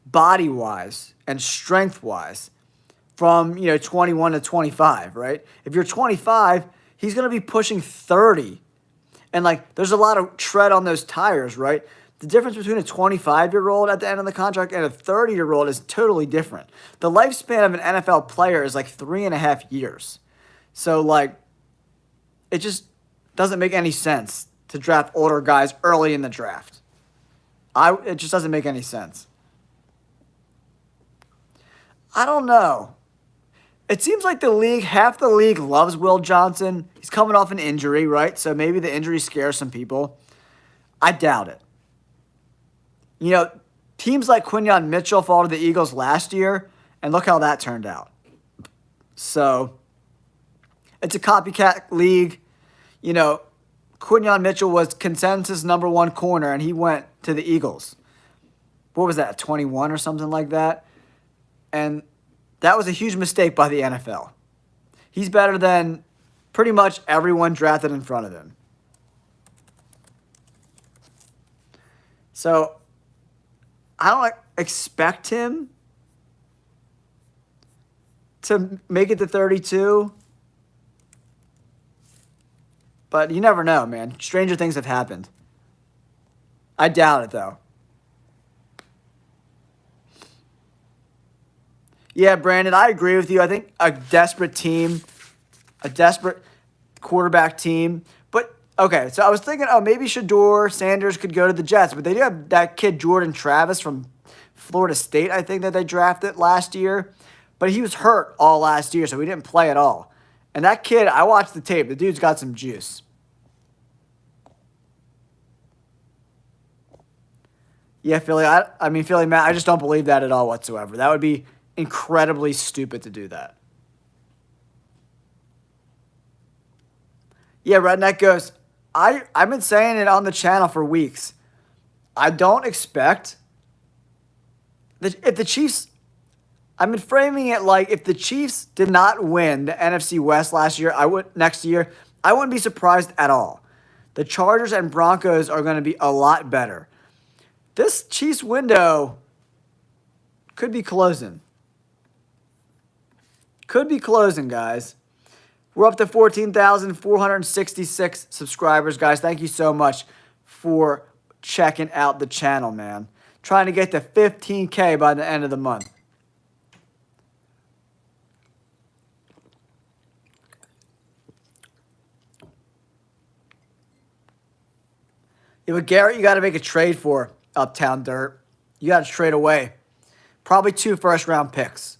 [SPEAKER 1] body-wise and strength-wise from, 21 to 25, right? If you're 25, he's going to be pushing 30. And, there's a lot of tread on those tires, right? The difference between a 25-year-old at the end of the contract and a 30-year-old is totally different. The lifespan of an NFL player is 3.5 years. So, it just doesn't make any sense to draft older guys early in the draft. It just doesn't make any sense. I don't know. It seems like half the league loves Will Johnson. He's coming off an injury, right? So maybe the injury scares some people. I doubt it. Teams like Quinyon Mitchell fall to the Eagles last year, and look how that turned out. So it's a copycat league. Quinyon Mitchell was consensus number 1 corner, and he went to the Eagles. What was that, 21 or something like that? And that was a huge mistake by the NFL. He's better than pretty much everyone drafted in front of him. So I don't expect him to make it to 32. But you never know, man. Stranger things have happened. I doubt it, though. Yeah, Brandon, I agree with you. I think a desperate quarterback team. But, okay, so I was thinking, maybe Shador Sanders could go to the Jets. But they do have that kid, Jordan Travis, from Florida State, I think, that they drafted last year. But he was hurt all last year, so he didn't play at all. And that kid, I watched the tape. The dude's got some juice. Yeah, Philly, Philly, Matt, I just don't believe that at all whatsoever. That would be incredibly stupid to do that. Yeah, Redneck goes, I've been saying it on the channel for weeks. I don't expect if the Chiefs, I've been framing it like if the Chiefs did not win the NFC West next year, I wouldn't be surprised at all. The Chargers and Broncos are going to be a lot better. This Chiefs window could be closing. Could be closing, guys. We're up to 14,466 subscribers, guys. Thank you so much for checking out the channel, man. Trying to get to 15K by the end of the month. Yeah, but Garrett, you got to make a trade for Uptown Dirt. You got to trade away. Probably 2 first-round picks.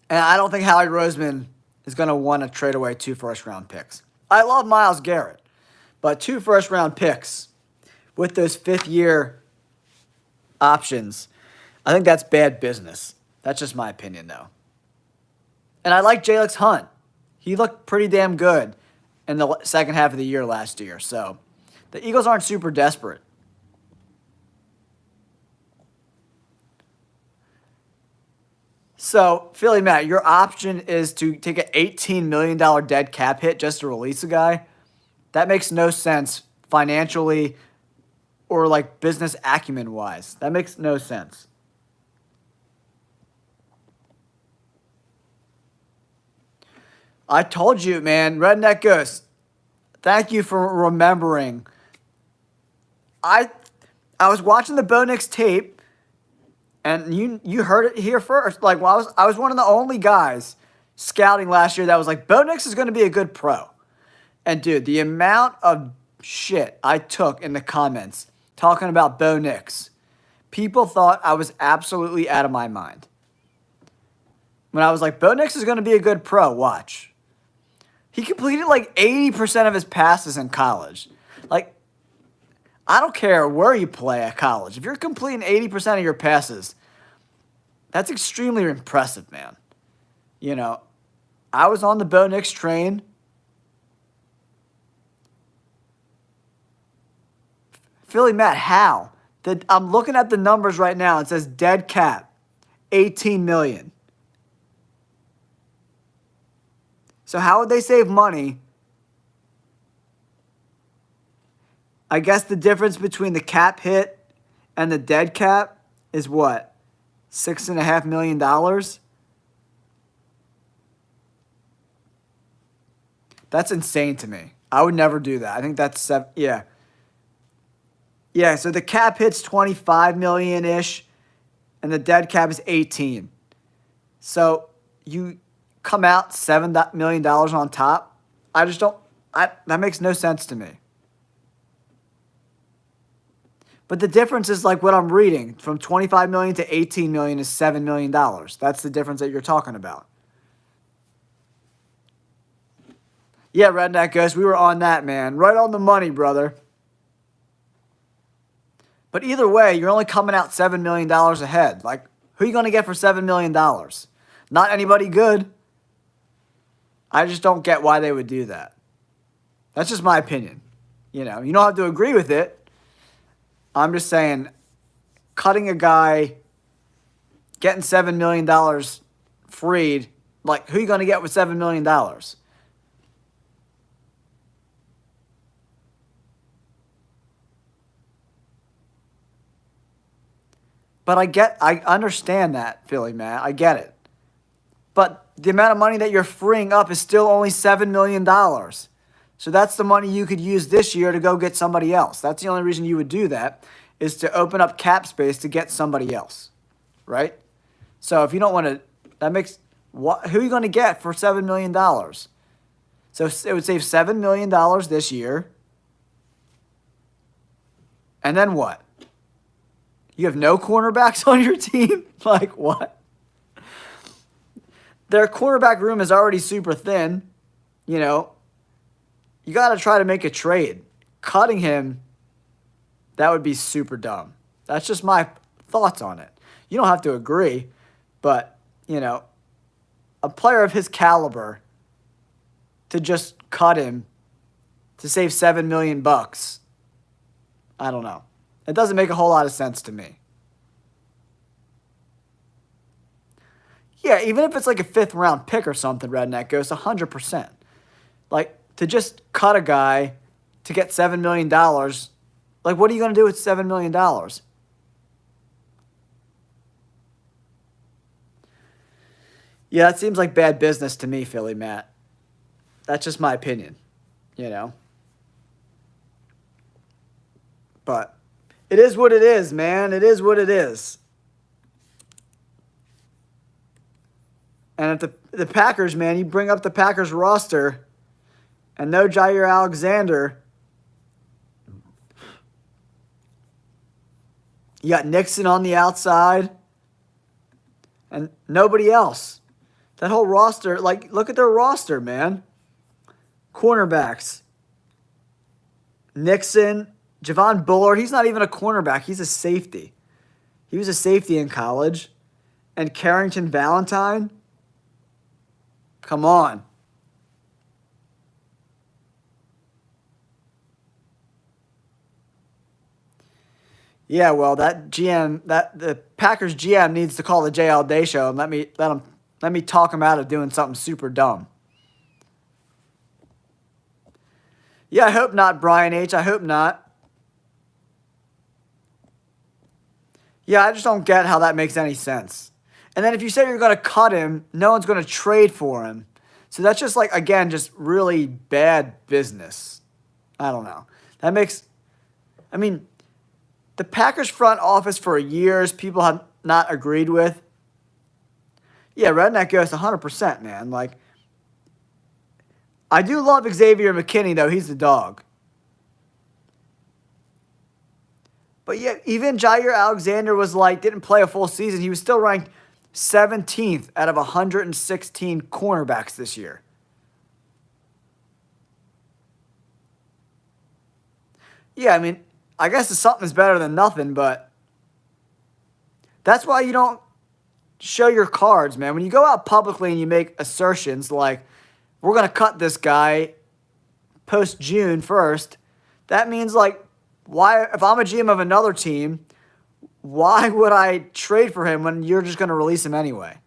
[SPEAKER 1] And I don't think Howie Roseman is going to want to trade away 2 first-round picks. I love Myles Garrett, but 2 first-round picks with those fifth-year options, I think that's bad business. That's just my opinion, though. And I like Jalen Hunt. He looked pretty damn good in the second half of the year last year. So the Eagles aren't super desperate. So, Philly Matt, your option is to take an $18 million dead cap hit just to release a guy. That makes no sense financially or like business acumen wise. That makes no sense. I told you, man. Redneck Ghost, thank you for remembering. I was watching the Bo Nix tape, and you heard it here first. Like, well, I was one of the only guys scouting last year that was like, Bo Nix is going to be a good pro. And dude, the amount of shit I took in the comments talking about Bo Nix, people thought I was absolutely out of my mind. When I was like, Bo Nix is going to be a good pro, watch. He completed like 80% of his passes in college. Like, I don't care where you play at college. If you're completing 80% of your passes, that's extremely impressive, man. You know, I was on the Bo Nix train. Philly Matt, how? I'm looking at the numbers right now. It says dead cap, $18 million. So how would they save money? I guess the difference between the cap hit and the dead cap is what? $6.5 million? That's insane to me. I would never do that. I think that's yeah. Yeah, so the cap hit's $25 million-ish, and the dead cap is $18. So you come out $7 million on top. I just don't. That makes no sense to me. But the difference is like what I'm reading. From $25 million to $18 million is $7 million. That's the difference that you're talking about. Yeah, Redneck Ghost, we were on that, man. Right on the money, brother. But either way, you're only coming out $7 million ahead. Like, who are you going to get for $7 million? Not anybody good. I just don't get why they would do that. That's just my opinion. You know, you don't have to agree with it. I'm just saying, cutting a guy, getting $7 million freed, like, who are you going to get with $7 million? But I understand that, Philly, man. I get it. But the amount of money that you're freeing up is still only $7 million. So that's the money you could use this year to go get somebody else. That's the only reason you would do that, is to open up cap space to get somebody else, right? So if you don't want to, that makes, who are you going to get for $7 million? So it would save $7 million this year. And then what? You have no cornerbacks on your team? Like, what? Their cornerback room is already super thin. You know, you got to try to make a trade. Cutting him, that would be super dumb. That's just my thoughts on it. You don't have to agree, but, you know, a player of his caliber, to just cut him to save $7 million, I don't know. It doesn't make a whole lot of sense to me. Yeah, even if it's like a 5th round pick or something, Redneck Ghost, 100%. Like, to just cut a guy to get $7 million, like, what are you going to do with $7 million? Yeah, it seems like bad business to me, Philly Matt. That's just my opinion, you know? But it is what it is, man. It is what it is. And if the Packers, man, you bring up the Packers roster and no Jair Alexander, You got Nixon on the outside. And nobody else. That whole roster, like, look at their roster, man. Cornerbacks. Nixon, Javon Bullard. He's not even a cornerback. He's a safety. He was a safety in college. And Carrington Valentine. Come on. Yeah, well, the Packers GM needs to call the JL Day Show and let me talk him out of doing something super dumb. Yeah, I hope not, Brian H. I hope not. Yeah, I just don't get how that makes any sense. And then if you say you're going to cut him, no one's going to trade for him. So that's just like, again, just really bad business. I don't know. The Packers front office for years, people have not agreed with. Yeah, Redneck goes 100%, man. Like, I do love Xavier McKinney, though. He's the dog. But yeah, even Jair Alexander didn't play a full season. He was still ranked 17th out of 116 cornerbacks this year. Yeah, I guess something's better than nothing, but that's why you don't show your cards, man. When you go out publicly and you make assertions like, we're going to cut this guy post June 1st, that means, like, why, if I'm a GM of another team, why would I trade for him when you're just going to release him anyway?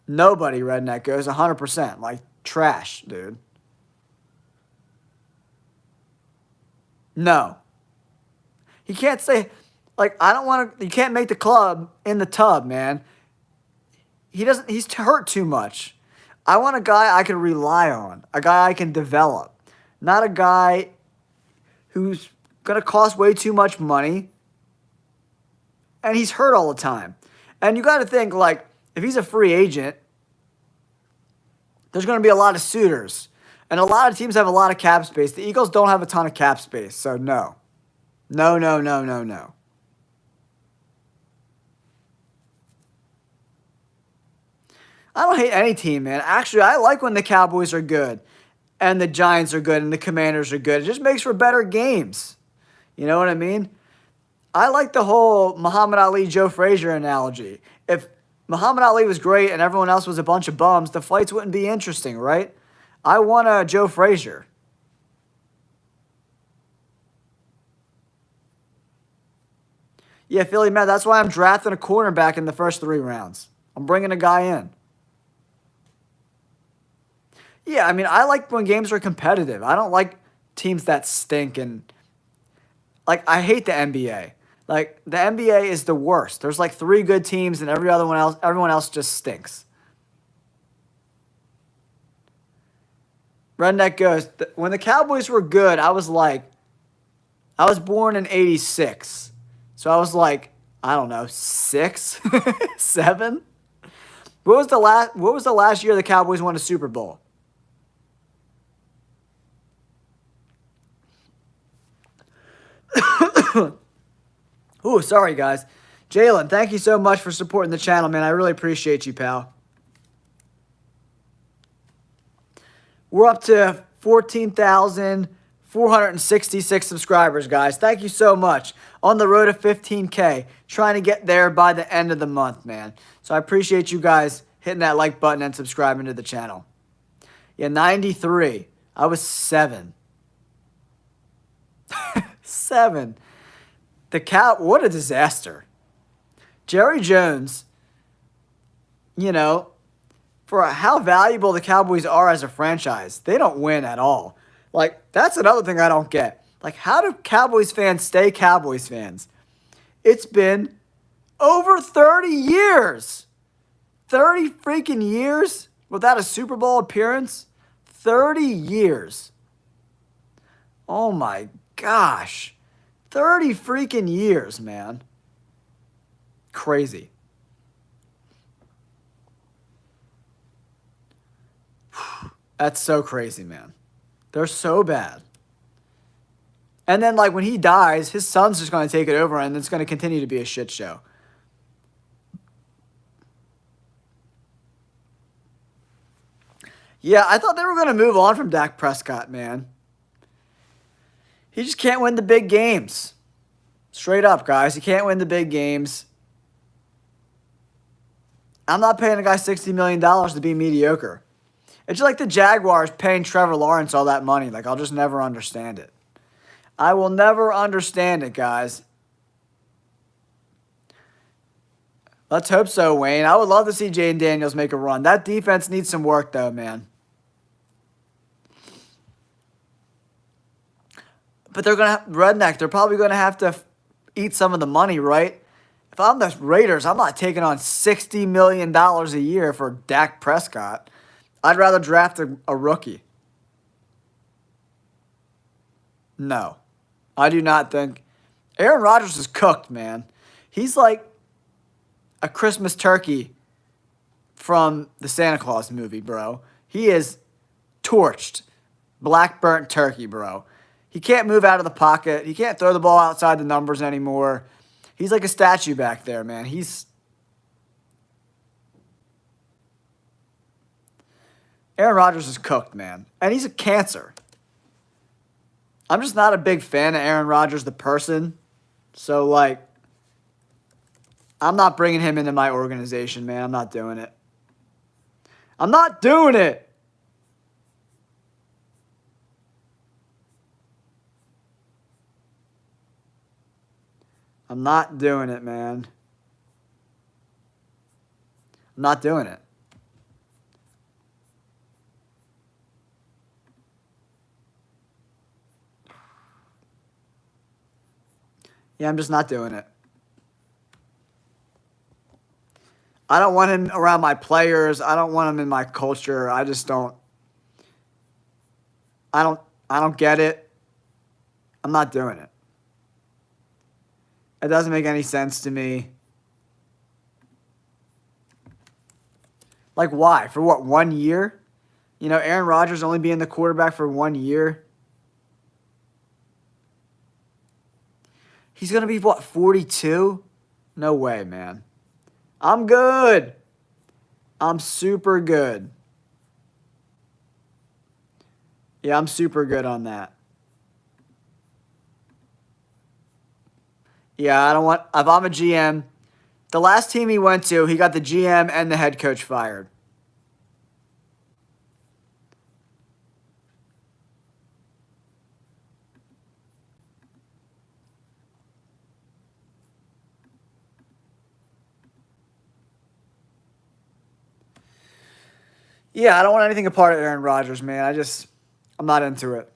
[SPEAKER 1] Nobody, Redneck goes 100%. Like, trash, dude. No. He can't say, like, I don't want to, you can't make the club in the tub, man. He's hurt too much. I want a guy I can rely on, a guy I can develop, not a guy who's going to cost way too much money, and he's hurt all the time. And you got to think, like, if he's a free agent, there's going to be a lot of suitors. And a lot of teams have a lot of cap space. The Eagles don't have a ton of cap space, so no. No, no, no, no, no. I don't hate any team, man. Actually, I like when the Cowboys are good and the Giants are good and the Commanders are good. It just makes for better games. You know what I mean? I like the whole Muhammad Ali, Joe Frazier analogy. If Muhammad Ali was great and everyone else was a bunch of bums, the fights wouldn't be interesting, right? I want a Joe Frazier. Yeah, Philly, man, that's why I'm drafting a cornerback in the first 3 rounds. I'm bringing a guy in. Yeah, I like when games are competitive. I don't like teams that stink and, like, I hate the NBA. Like, the NBA is the worst. There's like 3 good teams and everyone else just stinks. Redneck goes, when the Cowboys were good, I was born in 86. So I was like, I don't know, 6, 7. What was the last year the Cowboys won a Super Bowl? Ooh, sorry, guys. Jalen, thank you so much for supporting the channel, man. I really appreciate you, pal. We're up to 14,466 subscribers, guys. Thank you so much. On the road to 15K. Trying to get there by the end of the month, man. So I appreciate you guys hitting that like button and subscribing to the channel. Yeah, 93. I was 7. 7. What a disaster. Jerry Jones, for how valuable the Cowboys are as a franchise, they don't win at all. Like, that's another thing I don't get. Like, how do Cowboys fans stay Cowboys fans? It's been over 30 years. 30 freaking years without a Super Bowl appearance? 30 years. Oh my gosh. 30 freaking years, man. Crazy. That's so crazy, man. They're so bad. And then, like, when he dies, his son's just going to take it over, and it's going to continue to be a shit show. Yeah, I thought they were going to move on from Dak Prescott, man. He just can't win the big games. Straight up, guys. He can't win the big games. I'm not paying a guy $60 million to be mediocre. It's just like the Jaguars paying Trevor Lawrence all that money. Like, I'll just never understand it. I will never understand it, guys. Let's hope so, Wayne. I would love to see Jayden Daniels make a run. That defense needs some work, though, man. But they're going to have redneck. They're probably going to have to eat some of the money, right? If I'm the Raiders, I'm not taking on $60 million a year for Dak Prescott. I'd rather draft a rookie. No. I do not think. Aaron Rodgers is cooked, man. He's like a Christmas turkey from the Santa Claus movie, bro. He is torched. Black burnt turkey, bro. He can't move out of the pocket. He can't throw the ball outside the numbers anymore. He's like a statue back there, man. Aaron Rodgers is cooked, man. And he's a cancer. I'm just not a big fan of Aaron Rodgers, the person. So, like, I'm not bringing him into my organization, man. I'm not doing it. I'm not doing it. I'm not doing it, man. I'm not doing it. Yeah, I'm just not doing it. I don't want him around my players. I don't want him in my culture. I just don't. I don't get it. I'm not doing it. It doesn't make any sense to me. Like, why? For what, 1 year? You know, Aaron Rodgers only being the quarterback for 1 year. He's going to be, what, 42? No way, man. I'm good. I'm super good. Yeah, I'm super good on that. Yeah, I don't want... If I'm a GM, the last team he went to, he got the GM and the head coach fired. Yeah, I don't want anything a part of Aaron Rodgers, man. I'm not into it.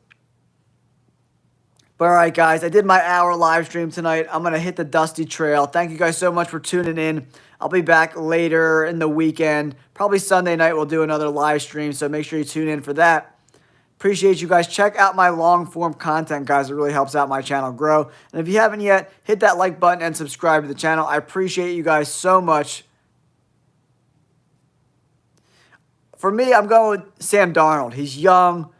[SPEAKER 1] But all right, guys, I did my hour live stream tonight. I'm going to hit the dusty trail. Thank you guys so much for tuning in. I'll be back later in the weekend. Probably Sunday night we'll do another live stream, so make sure you tune in for that. Appreciate you guys. Check out my long-form content, guys. It really helps out my channel grow. And if you haven't yet, hit that like button and subscribe to the channel. I appreciate you guys so much. For me, I'm going with Sam Darnold. He's young,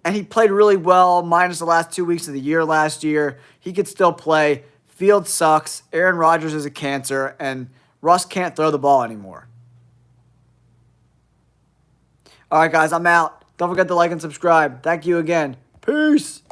[SPEAKER 1] and he played really well, minus the last 2 weeks of the year last year. He could still play. Field sucks. Aaron Rodgers is a cancer, and Russ can't throw the ball anymore. All right, guys, I'm out. Don't forget to like and subscribe. Thank you again. Peace.